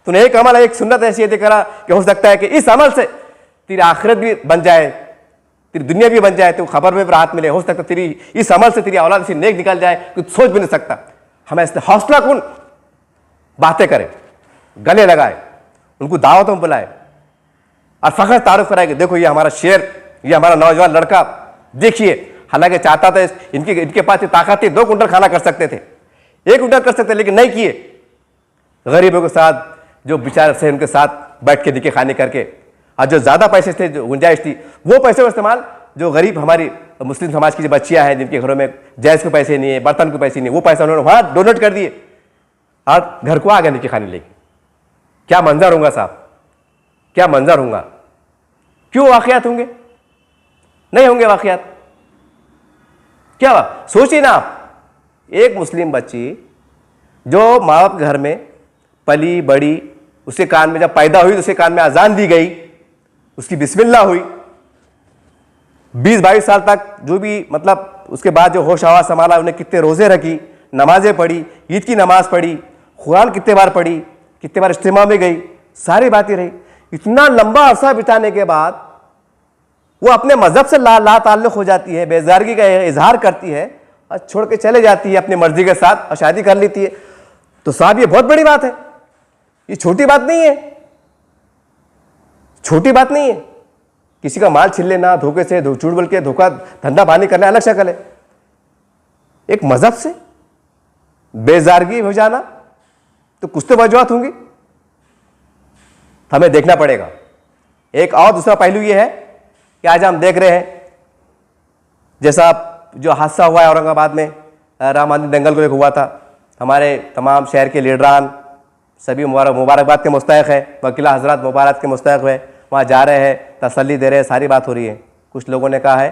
तूने एक अमल, एक सुन्नत ऐसी करा कि हो सकता है कि इस अमल से तेरी आखिरत भी बन जाए, तेरी दुनिया भी बन जाए, तो खबर में भी राहत मिले, हो सकता है तेरी इस अमल से तेरी औलाद से नेक निकल जाए, कुछ सोच भी नहीं सकता। हमें इससे हौसला कौन बातें करें, गले लगाए, उनको दावतों में बुलाए और फखर तारुफ कराए कि देखो ये हमारा शेर, ये हमारा नौजवान लड़का, देखिए। हालांकि चाहता था, इनके पास ताकत थी, 2 कुंटल खाना कर सकते थे, 1 कुंटल कर सकते, लेकिन नहीं किए। गरीबों के साथ, जो बेचारे थे, उनके साथ बैठ के दिखे खाने करके, और जो ज़्यादा पैसे थे, जो गुंजाइश थी, वो पैसे का इस्तेमाल, जो गरीब हमारी मुस्लिम समाज की जो बच्चियाँ हैं, जिनके घरों में जैज के पैसे नहीं है, बर्तन के पैसे नहीं है, वो पैसा उन्होंने वहाँ डोनेट कर दिए और घर को आ गए नीचे खाने लेके। क्या मंजर होगा साहब, क्या मंजर होगा? क्यों वाकयात होंगे? नहीं होंगे वाकयात। क्या सोचिए ना आप, एक मुस्लिम बच्ची जो माँ बाप के घर में पली बड़ी, उसके कान में जब पैदा हुई तो उसके कान में अजान दी गई, उसकी बिस्मिल्लाह हुई, 20-22 साल तक जो भी, मतलब उसके बाद जो होश हवास संभाला, उन्हें कितने रोजे रखी, नमाजें पढ़ी, ईद की नमाज पढ़ी, कुरान कितने बार पढ़ी, कितने बार इज्तिमा में गई, सारी बातें रही। इतना लंबा अरसा बिताने के बाद वो अपने मजहब से ला ताल्लुक हो जाती है, बेजारगी का इजहार करती है और छोड़ के चले जाती है अपनी मर्जी के साथ और शादी कर लेती है। तो साहब ये बहुत बड़ी बात है, ये छोटी बात नहीं है, छोटी बात नहीं है। किसी का माल छीन लेना, धोखे से झूठ बोल के धोखा धंधा पानी करना अलग शक्ल है, एक मजहब से बेजारगी हो जाना, तो कुछ तो वजूहत होंगी, हमें देखना पड़ेगा। एक और दूसरा पहलू ये है कि आज हम देख रहे हैं, जैसा जो हादसा हुआ है औरंगाबाद में, राम मंदिर दंगल को एक हुआ था, हमारे तमाम शहर के लीडरान सभी मुबारकबाद के मुस्तहिक है, वकीला हजरात मुबारक के मुस्तहिक है, वहाँ जा रहे हैं, तसल्ली दे रहे हैं, सारी बात हो रही है। कुछ लोगों ने कहा है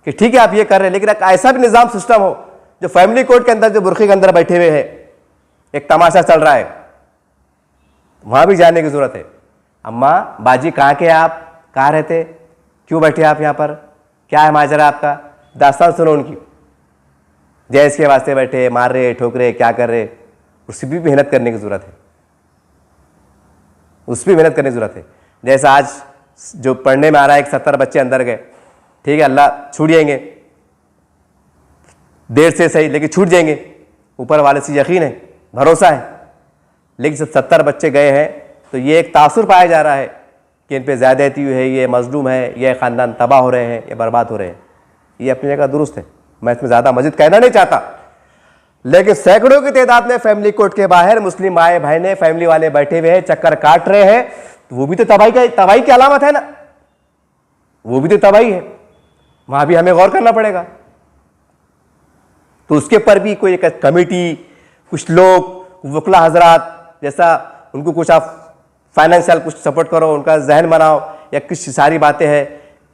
कि ठीक है आप ये कर रहे हैं, लेकिन एक ऐसा भी निज़ाम सिस्टम हो जो फैमिली कोर्ट के अंदर, जो बुरखे के अंदर बैठे हुए हैं, एक तमाशा चल रहा है, वहाँ भी जाने की ज़रूरत है। अम्मा बाजी कहाँ के आप, कहाँ रहते, क्यों बैठे आप यहाँ पर, क्या है माजरा आपका, दास्तान सुनो उनकी, जैस के वास्ते बैठे, मार रहे, ठोक रहे, क्या कर रहे, उसकी भी मेहनत करने की ज़रूरत है, उस पर मेहनत करने की ज़रूरत है। जैसा आज जो पढ़ने में आ रहा है, 70 बच्चे अंदर गए, ठीक है, अल्लाह छूट जाएंगे, देर से सही लेकिन छूट जाएंगे, ऊपर वाले से यकीन है, भरोसा है। लेकिन जब 70 बच्चे गए हैं तो ये एक तासुर पाया जा रहा है कि इन पे ज़्यादती हुई है, ये मजलूम है, ये ख़ानदान तबाह हो रहे हैं, ये बर्बाद हो रहे हैं। ये अपनी जगह दुरुस्त है, मैं इसमें ज़्यादा मज़ीद कहना नहीं चाहता, लेकिन सैकड़ों की तादाद में फैमिली कोर्ट के बाहर मुस्लिम माए बहनें, फैमिली वाले बैठे हुए हैं, चक्कर काट रहे हैं, तो वो भी तो तबाही की अलामत है ना, वो भी तो तबाही है, वहाँ भी हमें गौर करना पड़ेगा। तो उसके पर भी कोई एक कमेटी, कुछ लोग वकला हजरात जैसा, उनको कुछ आप फाइनेंशियल कुछ सपोर्ट करो, उनका जहन बनाओ, या कुछ सारी बातें हैं,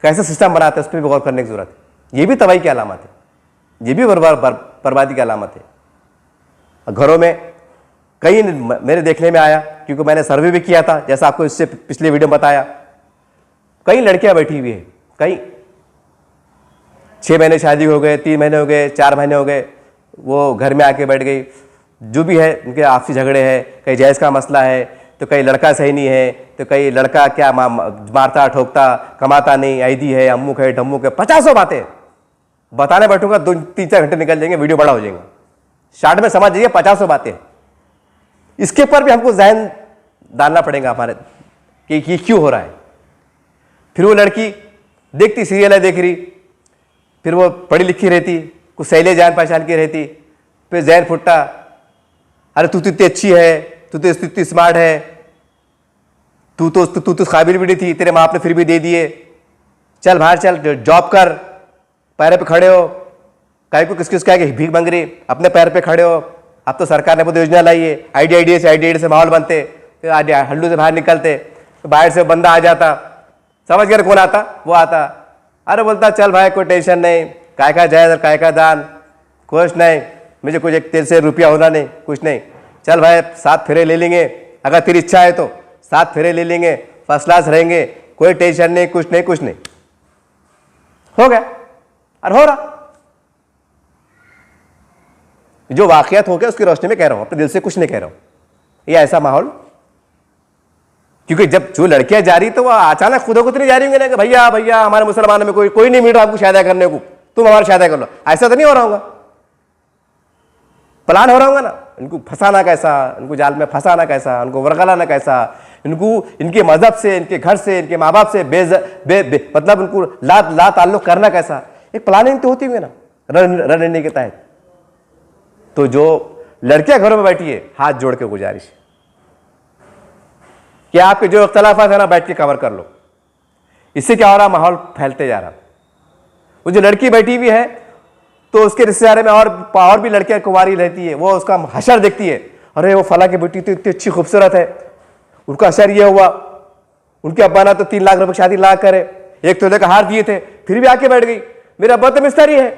कैसे सिस्टम बनाते हैं, उस पर भी गौर करने की ज़रूरत है। ये भी तबाही की अलामत है, ये भी बर्बादी की अलामत है। घरों में कई मेरे देखने में आया, क्योंकि मैंने सर्वे भी किया था, जैसा आपको इससे पिछले वीडियो में बताया, कई लड़कियां बैठी हुई है, कई 6 महीने शादी हो गए, 3 महीने हो गए, 4 महीने हो गए, वो घर में आके बैठ गई, जो भी है उनके आपसी झगड़े हैं, कहीं जहेज का मसला है, तो कहीं लड़का सही नहीं है, तो कहीं लड़का क्या मारता ठोकता, कमाता नहीं, ऐदी है, अम्मू है, ढम्मू के, 50 बातें बताने बैठूंगा 2-3-4 घंटे निकल जाएंगे, वीडियो बड़ा हो जाएगा। शार्ट में समझ जाइए 50 बातें। इसके ऊपर भी हमको जहन डालना पड़ेगा हमारे कि ये क्यों हो रहा है। फिर वो लड़की देखती सीरियल है, देख रही, फिर वो पढ़ी लिखी रहती, कुछ सहेलियाँ जान पहचान की रहती, फिर जहन फुट्टा, अरे तू तो इतनी अच्छी है, तू तो इतनी स्मार्ट है, तू तो काबिल भी नहीं थी, तेरे माँ बाप ने फिर भी दे दिए, चल बाहर चल, जॉब कर, पैर पे खड़े हो, कहीं को किस कह के भीख मांग रही, अपने पैर पे खड़े हो। अब तो सरकार ने बहुत योजना लाई है, आईडी से माहौल बनते, फिर हल्लू से बाहर निकलते, तो बाहर से बंदा आ जाता, समझ गए कौन आता, वो आता, अरे बोलता चल भाई कोई टेंशन नहीं, काय का जायज काय का दान, कुछ नहीं, मुझे कुछ एक तेल से रुपया होना नहीं, कुछ नहीं, चल भाई 7 फेरे ले लेंगे, अगर तेरी इच्छा है तो 7 फेरे ले लेंगे, फर्स्ट क्लास रहेंगे, कोई टेंशन नहीं, कुछ नहीं, कुछ नहीं, हो गया। और हो रहा, जो वाकयात हो गया उसकी रोशनी में कह रहा हूं, अपने दिल से कुछ नहीं कह रहा हूं, ये ऐसा माहौल, क्योंकि जब जो लड़कियां जा रही तो वो अचानक खुद खुद नहीं जा रही होंगी ना कि भैया भैया हमारे मुसलमानों में कोई नहीं मिल रहा आपको शादी करने को, तुम हमारी शादी कर लो, ऐसा तो नहीं हो रहा होगा, प्लान हो रहा होगा ना, इनको फंसाना कैसा, इनको जाल में फंसाना कैसा, उनको वरगलाना कैसा, इनको इनके मजहब से, इनके घर से, इनके माँ बाप से मतलब उनको ला ताल्लुक करना कैसा, एक प्लानिंग तो होती हुई ना रणनीति के तहत। तो जो लड़कियां घरों में बैठी है, हाथ जोड़ के गुजारिश कि आपके जो इख्तलाफात है ना बैठ के कवर कर लो, इससे क्या हो रहा, माहौल फैलते जा रहा। वो जो लड़की बैठी हुई है तो उसके रिश्तेदार में और भी लड़कियां कुंवारी रहती है, वो उसका हशर देखती है, अरे वो फला की बेटी तो इतनी अच्छी खूबसूरत है, उनका हशर ये हुआ, उनके अब्बा ना तो 3 लाख रुपए शादी ला करे, 1 तोले का हार दिए थे, फिर भी आके बैठ गई, मेरा अब्बा तो मिस्त्री है,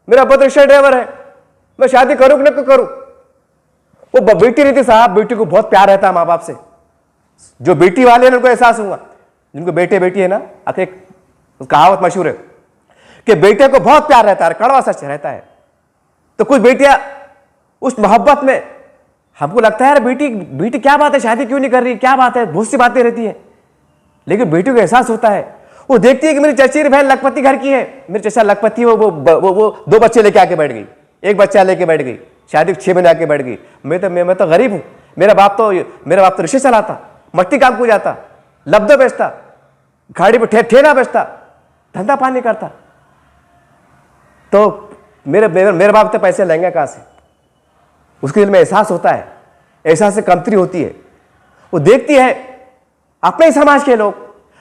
मेरा अब्बा तो रिक्शा ड्राइवर है, मैं शादी करूं कि न करूं। वो बेटी रहती साहब, बेटी को बहुत प्यार रहता है माँ बाप से, जो बेटी वाले हैं उनको एहसास होगा, जिनको बेटे बेटी है ना, एक कहावत मशहूर है कि बेटे को बहुत प्यार रहता है, कड़वा सच रहता है। तो कुछ बेटियां उस मोहब्बत में, हमको लगता है यार बेटी क्या बात है, शादी क्यों नहीं कर रही, क्या बात है, बहुत सी बातें रहती है, लेकिन बेटी को एहसास होता है, वो देखती है कि मेरी चचेरी बहन लखपति घर की है, मेरी चचा लखपति, वो 2 बच्चे लेके आके बैठ गई, 1 बच्चा लेके बैठ गई, शादी 6 महीने आके बैठ गई, मैं तो गरीब हूं, मेरा बाप तो रिक्शा चलाता, मट्टी काम को जाता, लब्दो बेचता, गाड़ी पे ठेला बेचता, धंधा पानी करता, तो मेरे बाप तो पैसे लेंगे कहां से। उसके दिल में एहसास होता है, एहसास से कमतरी होती है, वो देखती है अपने समाज के लोग,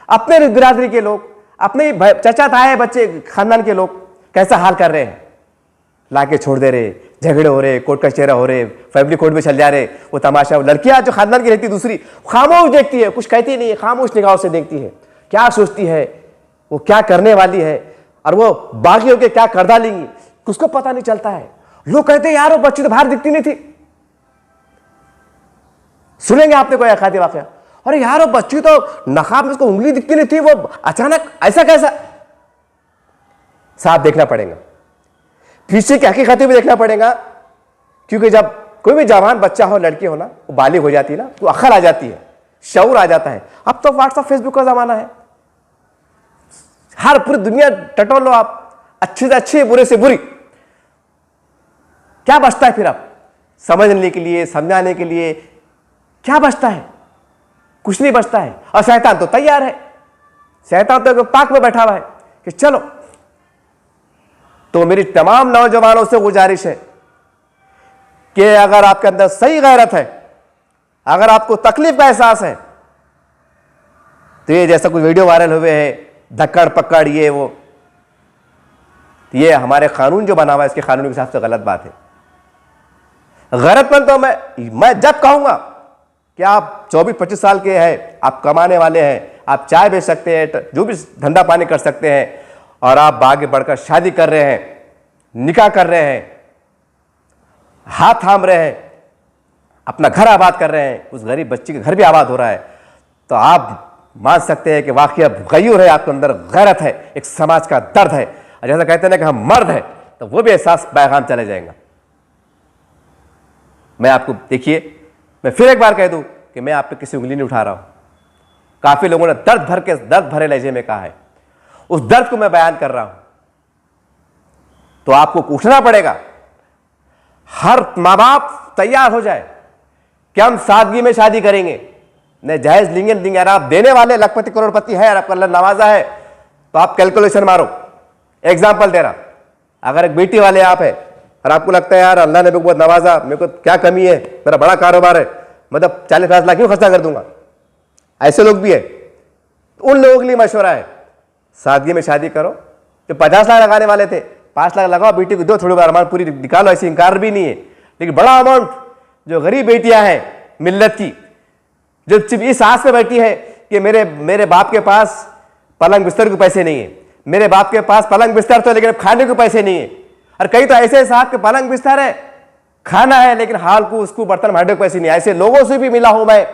अपने बिरादरी के लोग, अपने चचा ताए बच्चे खानदान के लोग कैसा हाल कर रहे हैं, लाके छोड़ दे रहे, झगड़े हो रहे, कोर्ट कचहरा हो रहे, फैमिली कोर्ट में चल जा रहे, वो तमाशा। लड़कियां जो खानदान की रहती दूसरी खामोश देखती है, कुछ कहती नहीं है, खामोश निगाहों से देखती है, क्या सोचती है, वो क्या करने वाली है, और वो बागियों के क्या कर डालेंगी उसको पता नहीं चलता है। लोग कहते हैं यार वो बच्ची तो बाहर दिखती नहीं थी, सुनेंगे आपने कोई अखाती वाकया, अरे यार वो बच्ची तो नकाब में उसको उंगली दिखती नहीं थी, वो अचानक ऐसा कैसा। साफ देखना पड़ेगा, पीछे की हकीकतें भी देखना पड़ेगा, क्योंकि जब कोई भी जवान बच्चा हो, लड़की हो ना, वो बालिग हो जाती है ना, तो अक्ल आ जाती है, शऊर आ जाता है। अब तो व्हाट्सएप फेसबुक का जमाना है, हर पूरी दुनिया टटोल लो आप, अच्छे से अच्छी, बुरे से बुरी, क्या बचता है फिर आप समझने के लिए, समझाने के लिए क्या बचता है, कुछ नहीं बचता है। और शैतान तो तैयार है, शैतान तो पाक में बैठा हुआ है कि चलो। तो मेरी तमाम नौजवानों से गुजारिश है कि अगर आपके अंदर सही गैरत है, अगर आपको तकलीफ का एहसास है, तो ये जैसा कुछ वीडियो वायरल हुए हैं, धक्कड़ पकड़ ये वो, ये हमारे कानून जो बना हुआ है इसके कानून के हिसाब से गलत बात है। गैरतमंद तो मैं जब कहूंगा कि आप 24-25 साल के हैं, आप कमाने वाले हैं, आप चाय बेच सकते हैं, जो भी धंधा पानी कर सकते हैं, और आप आगे बढ़कर शादी कर रहे हैं, निकाह कर रहे हैं, हाथ थाम रहे हैं, अपना घर आबाद कर रहे हैं, उस गरीब बच्ची का घर भी आबाद हो रहा है, तो आप मान सकते हैं कि वाकई गयूर है, आपके अंदर गैरत है, एक समाज का दर्द है। और जैसा कहते हैं ना कि हम मर्द हैं, तो वो भी एहसास पैगाम चले जाएगा। मैं आपको देखिए, मैं फिर एक बार कह दूं कि मैं आप पे किसी उंगली नहीं उठा रहा हूं, काफी लोगों ने दर्द भरे लहजे में कहा है, उस दर्द को मैं बयान कर रहा हूं। तो आपको उठना पड़ेगा, हर माँ बाप तैयार हो जाए कि हम सादगी में शादी करेंगे, न जायज लेंगे। यार आप देने वाले लखपति करोड़पति है, आपका अल्लाह नवाजा है, तो आप कैलकुलेशन मारो। एग्जाम्पल दे रहा, अगर एक बेटी वाले आप है, और आपको लगता है यार अल्लाह ने मेरे को बहुत नवाजा, मेरे को क्या कमी है, मेरा बड़ा कारोबार है, मतलब 40-50 लाख क्यों खर्चा कर दूंगा। ऐसे लोग भी है। उन लोगों के लिए मशवरा है, सादगी में शादी करो। जो 50 लाख लगाने वाले थे, 5 लाख लगाओ, बेटी को दो, थोड़ी बार अमाउंट पूरी निकालो, ऐसे इनकार भी नहीं है। लेकिन बड़ा अमाउंट जो गरीब बेटियां हैं मिल्लत की, जो सिर्फ इस आस पे बैठी है कि मेरे बाप के पास पलंग बिस्तर के पैसे नहीं है, मेरे बाप के पास पलंग बिस्तर तो लेकिन अब खाने के पैसे नहीं है। और कई तो ऐसे साहब के पलंग बिस्तर है, खाना है, लेकिन हाल को उसको बर्तन भांडे के पैसे नहीं। ऐसे लोगों से भी मिला हूं मैं,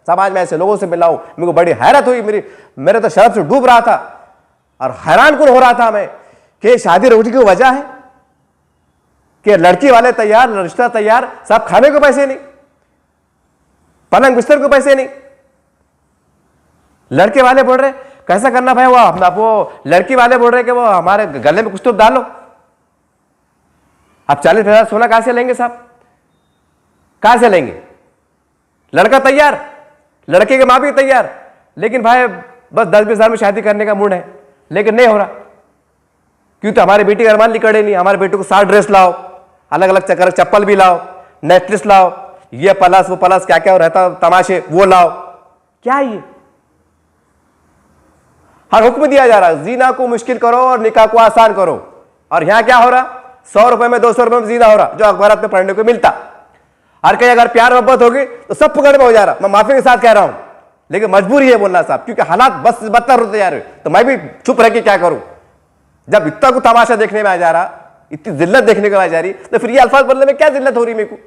समाज में ऐसे लोगों से मिला हूं, मेरे को बड़ी हैरत हुई, मेरे तो शर्म से डूब रहा था और हैरान कुन हो रहा था मैं कि शादी रोटी की वजह है कि लड़की वाले तैयार, रिश्ता तैयार, सब खाने को पैसे नहीं, पलंग बिस्तर को पैसे नहीं। लड़के वाले बोल रहे कैसा करना भाई, वो लड़की वाले बोल रहे कि वो हमारे गले में कुछ तो डालो। अब 40,000 सोना कहां से लेंगे साहब, कहां से लेंगे। लड़का तैयार, लड़के के माँ भी तैयार, लेकिन भाई बस 10-20 हजार में शादी करने का मूड है, लेकिन नहीं हो रहा। क्यों, तो हमारे बेटी का अरमान निकले नहीं। हमारे बेटे को 7 ड्रेस लाओ, अलग अलग चक्कर, चप्पल भी लाओ, नेकलेस लाओ, ये प्लस वो प्लस, क्या क्या रहता तमाशे वो लाओ। क्या ये हर हुक्म दिया जा रहा, जीना को मुश्किल करो और निकाह को आसान करो। और यहां क्या हो रहा, 100 रुपए में 200 रुपए में जीना हो रहा, जो अखबार में पढ़ने को मिलता। हर कहीं अगर प्यार मोहब्बत होगी तो सब पकड़ में हो जा रहा। मैं माफी के साथ कह रहा हूं, लेकिन मजबूरी है बोलना साहब, क्योंकि हालात बस बदतर होते जा रहे। तो मैं भी चुप रह के क्या करूं, जब इतना को तमाशा देखने में आ जा रहा, इतनी जिल्लत देखने को आ जा रही, तो फिर ये अल्फाज बोलने में क्या जिल्लत हो रही मेरे को,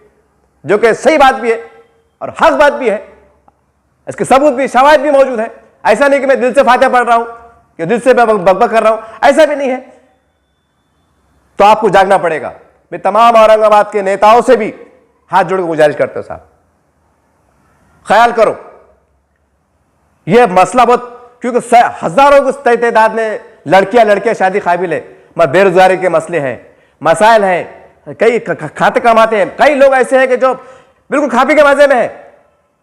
जो कि सही बात भी है और हक बात भी है। इसके सबूत भी, शवाहिद भी मौजूद है। ऐसा नहीं कि मैं दिल से फातिहा पढ़ रहा हूं, कि दिल से मैं बकबक कर रहा हूं, ऐसा भी नहीं है। तो आपको जागना पड़ेगा। मैं तमाम औरंगाबाद के नेताओं से भी हाथ जोड़ के गुजारिश करते हो साहब, ख्याल करो यह मसला बहुत, क्योंकि हजारों की तादाद में लड़कियां शादी काबिल है। बेरोजगारी के मसले हैं, मसाइल हैं, कई खाते कमाते हैं। कई लोग ऐसे हैं कि जो बिल्कुल खा पी के मजे में है,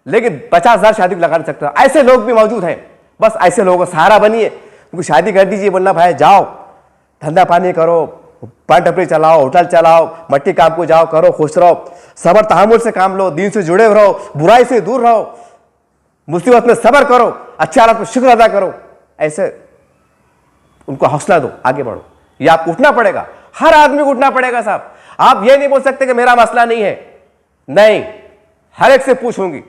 लेकिन 50,000 शादी लगा नहीं सकता। ऐसे लोग भी मौजूद हैं। बस ऐसे लोगों का सहारा बनिए, उनको शादी कर दीजिए। बोलना भाई जाओ, धंधा पानी करो, पान टपरी चलाओ, होटल चलाओ, मट्टी काम को जाओ, करो, खुश रहो, सबर तहमुल से काम लो, दीन से जुड़े रहो, बुराई से दूर रहो, मुसीबत में सबर करो, अच्छे हालात में शुक्र अदा करो। ऐसे उनको हौसला दो, आगे बढ़ो। ये आपको उठना पड़ेगा, हर आदमी को उठना पड़ेगा साहब। आप ये नहीं बोल सकते कि मेरा मसला नहीं है, नहीं, हर एक से पूछूंगी,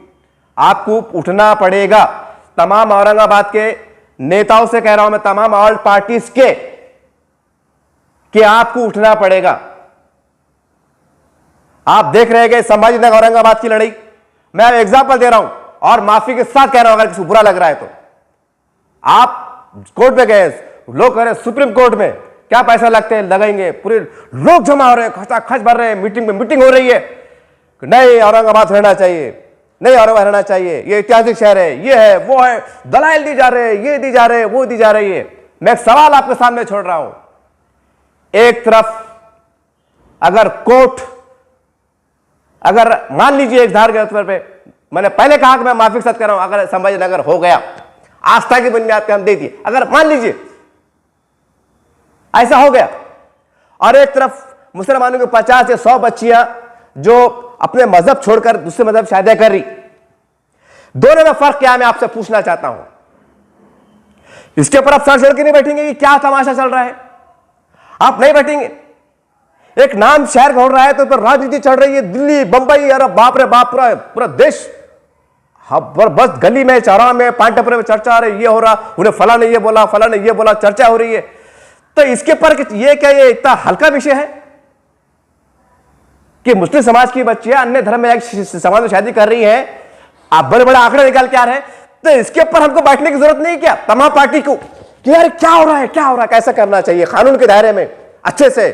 आपको उठना पड़ेगा। तमाम औरंगाबाद के नेताओं से कह रहा हूं मैं, तमाम ऑल पार्टीज के, कि आपको उठना पड़ेगा। आप देख रहे हैं संभाजी नगर औरंगाबाद की लड़ाई, मैं एग्जांपल दे रहा हूं और माफी के साथ कह रहा हूं, अगर किसी को बुरा लग रहा है तो। आप कोर्ट में गए, लोग कह रहे सुप्रीम कोर्ट में क्या पैसा लगते हैं, लगेंगे, पूरे लोग जमा हो रहे हैं, खच भर रहे हैं, मीटिंग में मीटिंग हो रही है, नहीं औरंगाबाद रहना चाहिए, नहीं औरंगाबाद रहना चाहिए, ये ऐतिहासिक शहर है, ये है वो है, दलाइल दी जा रहे हैं, ये दी जा रहे हैं, वो दी जा रही है। मैं एक सवाल आपके सामने छोड़ रहा हूं, एक तरफ अगर कोर्ट, अगर मान लीजिए एक धार के तौर पे, मैंने पहले कहा कि मैं माफी के साथ कर रहा हूं, अगर संभाजी नगर हो गया, आस्था की बुनियाद पे हम दे दिए, अगर मान लीजिए ऐसा हो गया, और एक तरफ मुसलमानों के 50 या 100 बच्चियां जो अपने मजहब छोड़कर दूसरे मजहब शादियां कर रही, दोनों में फर्क क्या है, मैं आपसे पूछना चाहता हूं। इसके ऊपर आप सर छोड़ के नहीं बैठेंगे कि क्या तमाशा चल रहा है, आप नहीं बैठेंगे। एक नाम शहर हो रहा है तो राजनीति चल रही है, दिल्ली, बंबई, अरे बाप रे बाप, पूरा देश, बस गली में, चौराहे में, पान टपरे में चर्चा आ रही, ये हो रहा, उन्हें फला ने ये बोला, फला ने ये बोला, चर्चा हो रही है। तो इसके पर ये क्या, ये इतना हल्का विषय है कि मुस्लिम समाज की बच्चियां अन्य धर्म में एक समाज में शादी कर रही हैं, आप बड़े बड़े आंकड़े निकाल के आ रहे हैं। तो इसके ऊपर हमको बैठने की जरूरत नहीं क्या तमाम पार्टी को, कि यार क्या हो रहा है, क्या हो रहा है, कैसा करना चाहिए, कानून के दायरे में अच्छे से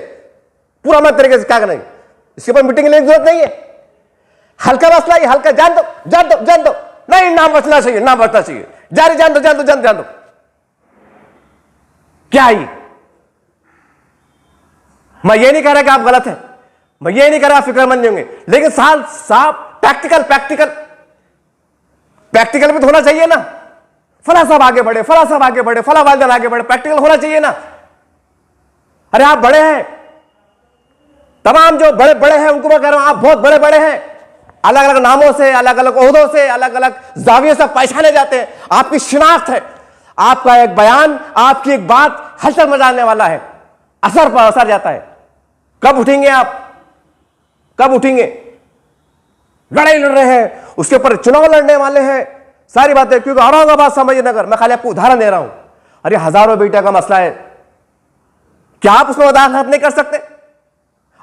पूरा मत तरीके से क्या करेंगे, इसके ऊपर मीटिंग लेने की जरूरत नहीं है। हल्का मसला, ये हल्का, जान दो जान दो जान दो, नहीं नाम बचना चाहिए, नाम बचना चाहिए, जारी, जान दो जान दो जान दो, क्या ये, मैं ये नहीं कह रहा कि आप गलत हैं, मैं ये नहीं कह रहा फिक्रमंद होंगे, लेकिन साफ प्रैक्टिकल भी तो होना चाहिए ना। फला साहब आगे बढ़े, फला साहब आगे बढ़े, फला वालिदान आगे बढ़े, प्रैक्टिकल होना चाहिए ना। अरे आप बड़े हैं, तमाम जो बड़े बड़े हैं उनको मैं कह रहा हूं, आप बहुत बड़े बड़े हैं, अलग अलग नामों से, अलग अलग ओहदों से, अलग अलग जावियों से पहचाने जाते हैं। आपकी शिनाख्त है, आपका एक बयान, आपकी एक बात हलचल मचाने वाला है, असर पर असर जाता है। कब उठेंगे आप, कब उठेंगे? लड़ाई लड़ रहे हैं, उसके ऊपर चुनाव लड़ने वाले हैं, सारी बातें, क्योंकि औरंगाबाद संभाजीनगर, मैं खाली आपको उदाहरण दे रहा हूं, अरे हजारों बेटा का मसला है, क्या आप उसमें वदाहत नहीं कर सकते?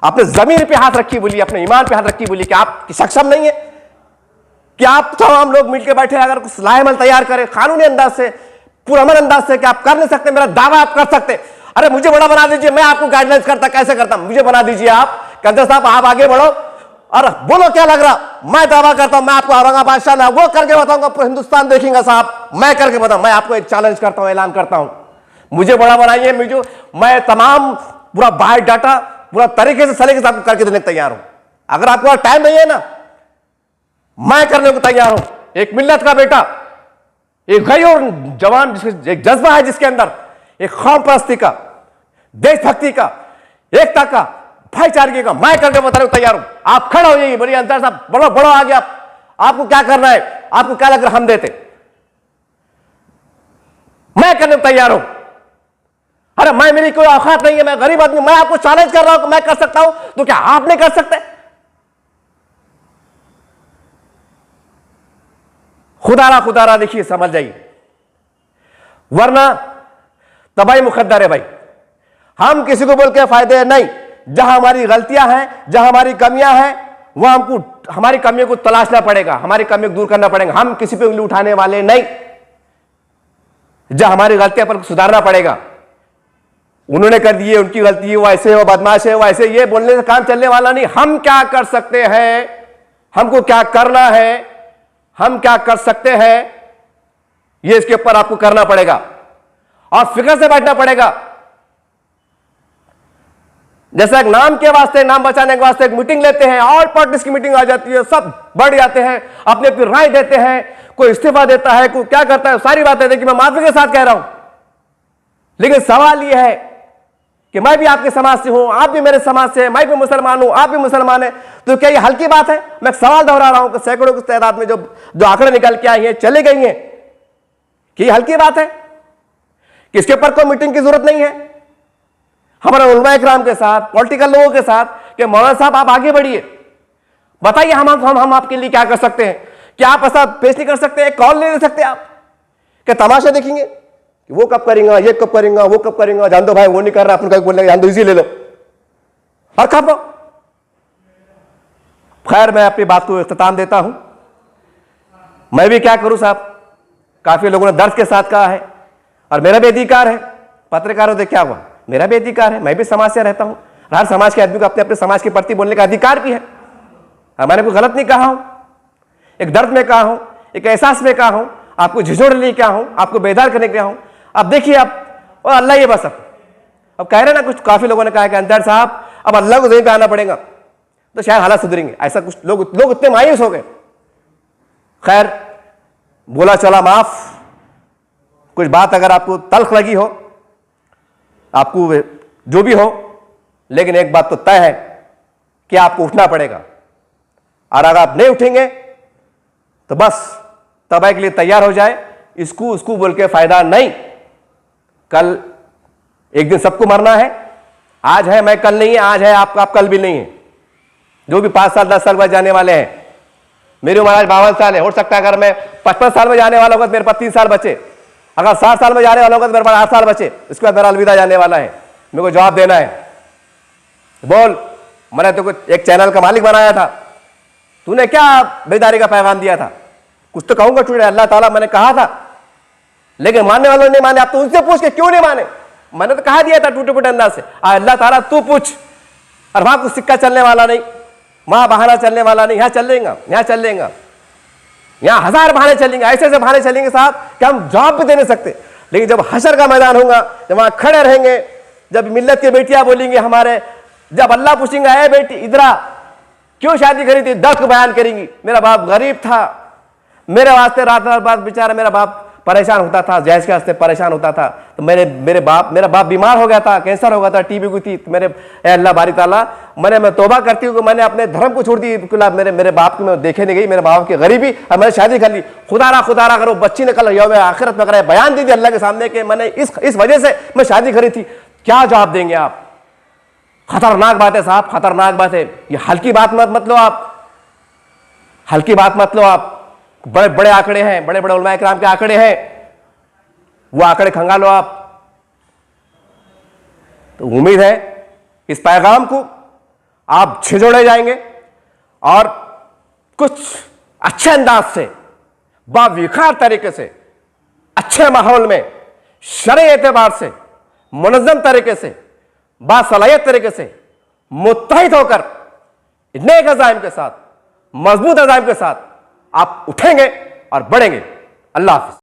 आपने जमीन पे हाथ रखी बोली, अपने ईमान पे हाथ रखी बोली कि आप सक्षम नहीं है कि आप तमाम लोग मिलकर बैठे अगर कुछ लाहेमल तैयार करें कानूनी अंदाज से, पुरअमन अंदाज से, कि आप कर नहीं सकते, मेरा दावा आप कर सकते? अरे मुझे बड़ा बना दीजिए, मैं आपको गाइडलाइंस करता, कैसे करता, मुझे बना दीजिए आप, कंदर साहब आप आगे बढ़ो और बोलो क्या लग रहा, मैं दावा करता हूं, मैं आपको औरंगाबाद शाह वो करके बताऊंगा, पूरा हिंदुस्तान देखेंगे साहब, मैं करके बताऊं, मैं आपको एक चैलेंज करता हूं, ऐलान करता हूं, मुझे बड़ा बनाइए, मुझे, मैं तमाम पूरा बायोडाटा पूरा तरीके से सलीके से आपको करके देने तैयार हूं। अगर आपको टाइम नहीं है ना, मैं करने को तैयार हूं। एक मिल्लत का बेटा, एक गैर जवान, जिसके एक जज्बा है, जिसके अंदर एक कौम परस्ती का, देशभक्ति का, एकता का, भाईचारे का, मैं करके बताने को तैयार हूं। आप खड़े हो जाइए, बोलिए अंसार साहब बड़ो बड़ो आगे, आपको क्या करना है, आपको क्या लग रहा हम देते, मैं करने को तैयार हूं। अरे मैं, मेरी कोई औकात नहीं है, मैं गरीब आदमी, मैं आपको चैलेंज कर रहा हूं कि मैं कर सकता हूं, तो क्या आप नहीं कर सकते? खुदारा देखिए, समझ जाइए, वरना तबाही मुकद्दर है भाई। हम किसी को बोल के फायदे नहीं, जहां हमारी गलतियां हैं, जहां हमारी कमियां हैं, वहां हमको हमारी कमियों को तलाशना पड़ेगा, हमारी कमियों को दूर करना पड़ेगा। हम किसी पे उंगली उठाने वाले नहीं, जहां हमारी गलतियां पर सुधारना पड़ेगा। उन्होंने कर दिए, उनकी गलती है, वो ऐसे हो, बदमाश है, वो ऐसे, ये बोलने से काम चलने वाला नहीं। हम क्या कर सकते हैं, हमको क्या करना है, हम क्या कर सकते हैं, ये इसके ऊपर आपको करना पड़ेगा और फिक्र से बैठना पड़ेगा। जैसा एक नाम के वास्ते, नाम बचाने के वास्ते एक मीटिंग लेते हैं, ऑल पार्टीज की मीटिंग आ जाती है, सब बढ़ जाते हैं, अपनी अपनी राय देते हैं, कोई इस्तीफा देता है, कोई क्या करता है, सारी बातें देखिए, मैं माफी के साथ कह रहा हूं। लेकिन सवाल यह है कि मैं भी आपके समाज से हूं, आप भी मेरे समाज से हैं, मैं भी मुसलमान हूं, आप भी मुसलमान हैं, तो क्या ये हल्की बात है? मैं सवाल दोहरा रहा हूं कि सैकड़ों की तादाद में जो आंकड़े निकल के आई हैं, चले गई हैं, कि ये हल्की बात है कि इसके ऊपर कोई मीटिंग की जरूरत नहीं है? हमारे उलमा इकराम के साथ, पॉलिटिकल लोगों के साथ, कि मौलाना साहब आप आगे बढ़िए, बताइए हम आपके लिए क्या कर सकते हैं। क्या आप ऐसा पेश नहीं कर सकते, कॉल नहीं दे सकते आप? क्या तमाशा देखेंगे कि वो कब करेंगे, ये कब करेंगे, वो कब करेंगे, जान दो भाई वो नहीं कर रहा, अपन कहीं बोलने जान दो, इजी ले लो और खपो। खैर, मैं अपनी बात को इख्तिताम देता हूं। मैं भी क्या करूं साहब, काफी लोगों ने दर्द के साथ कहा है और मेरा भी अधिकार है, पत्रकारों से क्या हुआ, मेरा भी अधिकार है, मैं भी समाज से रहता हूं, हर समाज के आदमी को अपने अपने समाज के प्रति बोलने का अधिकार भी है। मैंने कोई गलत नहीं कहा हूं, एक दर्द में कहा हूं, एक एहसास में कहा हूं, आपको झिझोड़ने लिए क्या हूं, आपको बेदार करने के लिए हूं। अब देखिए आप, और अल्लाह ये बस, अब कह रहे ना कुछ काफी लोगों ने कहा कि अंसार साहब अब अल्लाह को जमीन पे आना पड़ेगा तो शायद हालात सुधरेंगे, ऐसा कुछ लोग इतने मायूस हो गए। खैर, बोला चला माफ, कुछ बात अगर आपको तल्ख लगी हो, आपको जो भी हो, लेकिन एक बात तो तय है कि आपको उठना पड़ेगा, और अगर आप नहीं उठेंगे तो बस तबाही के लिए तैयार हो जाए। इसको बोल के फायदा नहीं। कल एक दिन सबको मरना है, आज है मैं, कल नहीं है, आज है आप कल भी नहीं है। जो भी 5 साल 10 साल बाद जाने वाले हैं, मेरी उम्र आज 52 साल है, हो सकता है अगर मैं 55 साल में जाने वाला होगा तो मेरे पास 3 साल बचे, अगर 60 साल में जाने वाला होगा तो मेरे पास 8 साल बचे, इसके बाद मेरा अलविदा जाने वाला है, मेरे को जवाब देना है। बोल, मैंने तो कुछ एक चैनल का मालिक बनाया था, तूने क्या बेदारी का पैगाम दिया था, कुछ तो कहूंगा टूटे, अल्लाह ताला मैंने कहा था, लेकिन मानने वालों ने नहीं माने। आप तो उनसे पूछ के क्यों नहीं माने, मैंने तो कहा दिया था टूटे फूटे अंदाज से, अल्लाह ताला तू पूछ। और वहां कुछ सिक्का चलने वाला नहीं, वहां बहाना चलने वाला नहीं, यहां चल लेगा, यहां चल लेगा, यहां 1000 बहाने चलेंगे, ऐसे ऐसे बहाने चलेंगे साहब कि हम जवाब भी दे नहीं सकते। लेकिन जब हशर का मैदान होगा, जब वहां खड़े रहेंगे, जब मिल्लत की बेटियां बोलेंगे हमारे, जब अल्लाह पूछेंगे अरे बेटी इधरा क्यों शादी करी थी, दर्द को बयान करेंगी, मेरा बाप गरीब था, मेरे वास्ते रात रात बाद बेचारा मेरा बाप परेशान होता था, जैज के हंसते परेशान होता था। तो मेरा बाप बीमार हो गया था, कैंसर हो गया था, टीबी हुई थी। तो ए अल्लाह बारी ताला, मैं तौबा करती हूँ कि मैंने अपने धर्म को छोड़ दी, मेरे बाप की मैं देखे नहीं गई, मेरे बाप की गरीबी, और मैंने शादी कर ली। खुदा रहा अगर वो बच्ची ने कल यौम आखिरत में अगर बयान दी थी अल्लाह के सामने कि मैंने इस वजह से मैं शादी करी थी, क्या जवाब देंगे आप? खतरनाक बात है साहब, खतरनाक बात है। ये हल्की बात मत लो आप, हल्की बात मत लो आप। बड़े बड़े आंकड़े हैं, बड़े बड़े उलमा इकराम के आंकड़े हैं, वो आंकड़े खंगालो आप। तो उम्मीद है इस पैगाम को आप झिझोड़े जाएंगे और कुछ अच्छे अंदाज से, बाविकार तरीके से, अच्छे माहौल में, शरई एतबार से, मुनज़्ज़म तरीके से, बासलाहियत तरीके से, मुत्तहिद होकर, नेक अज़ाइम के साथ, मजबूत अज़ाइम के साथ आप उठेंगे और बढ़ेंगे। अल्लाह हाफ़िज़।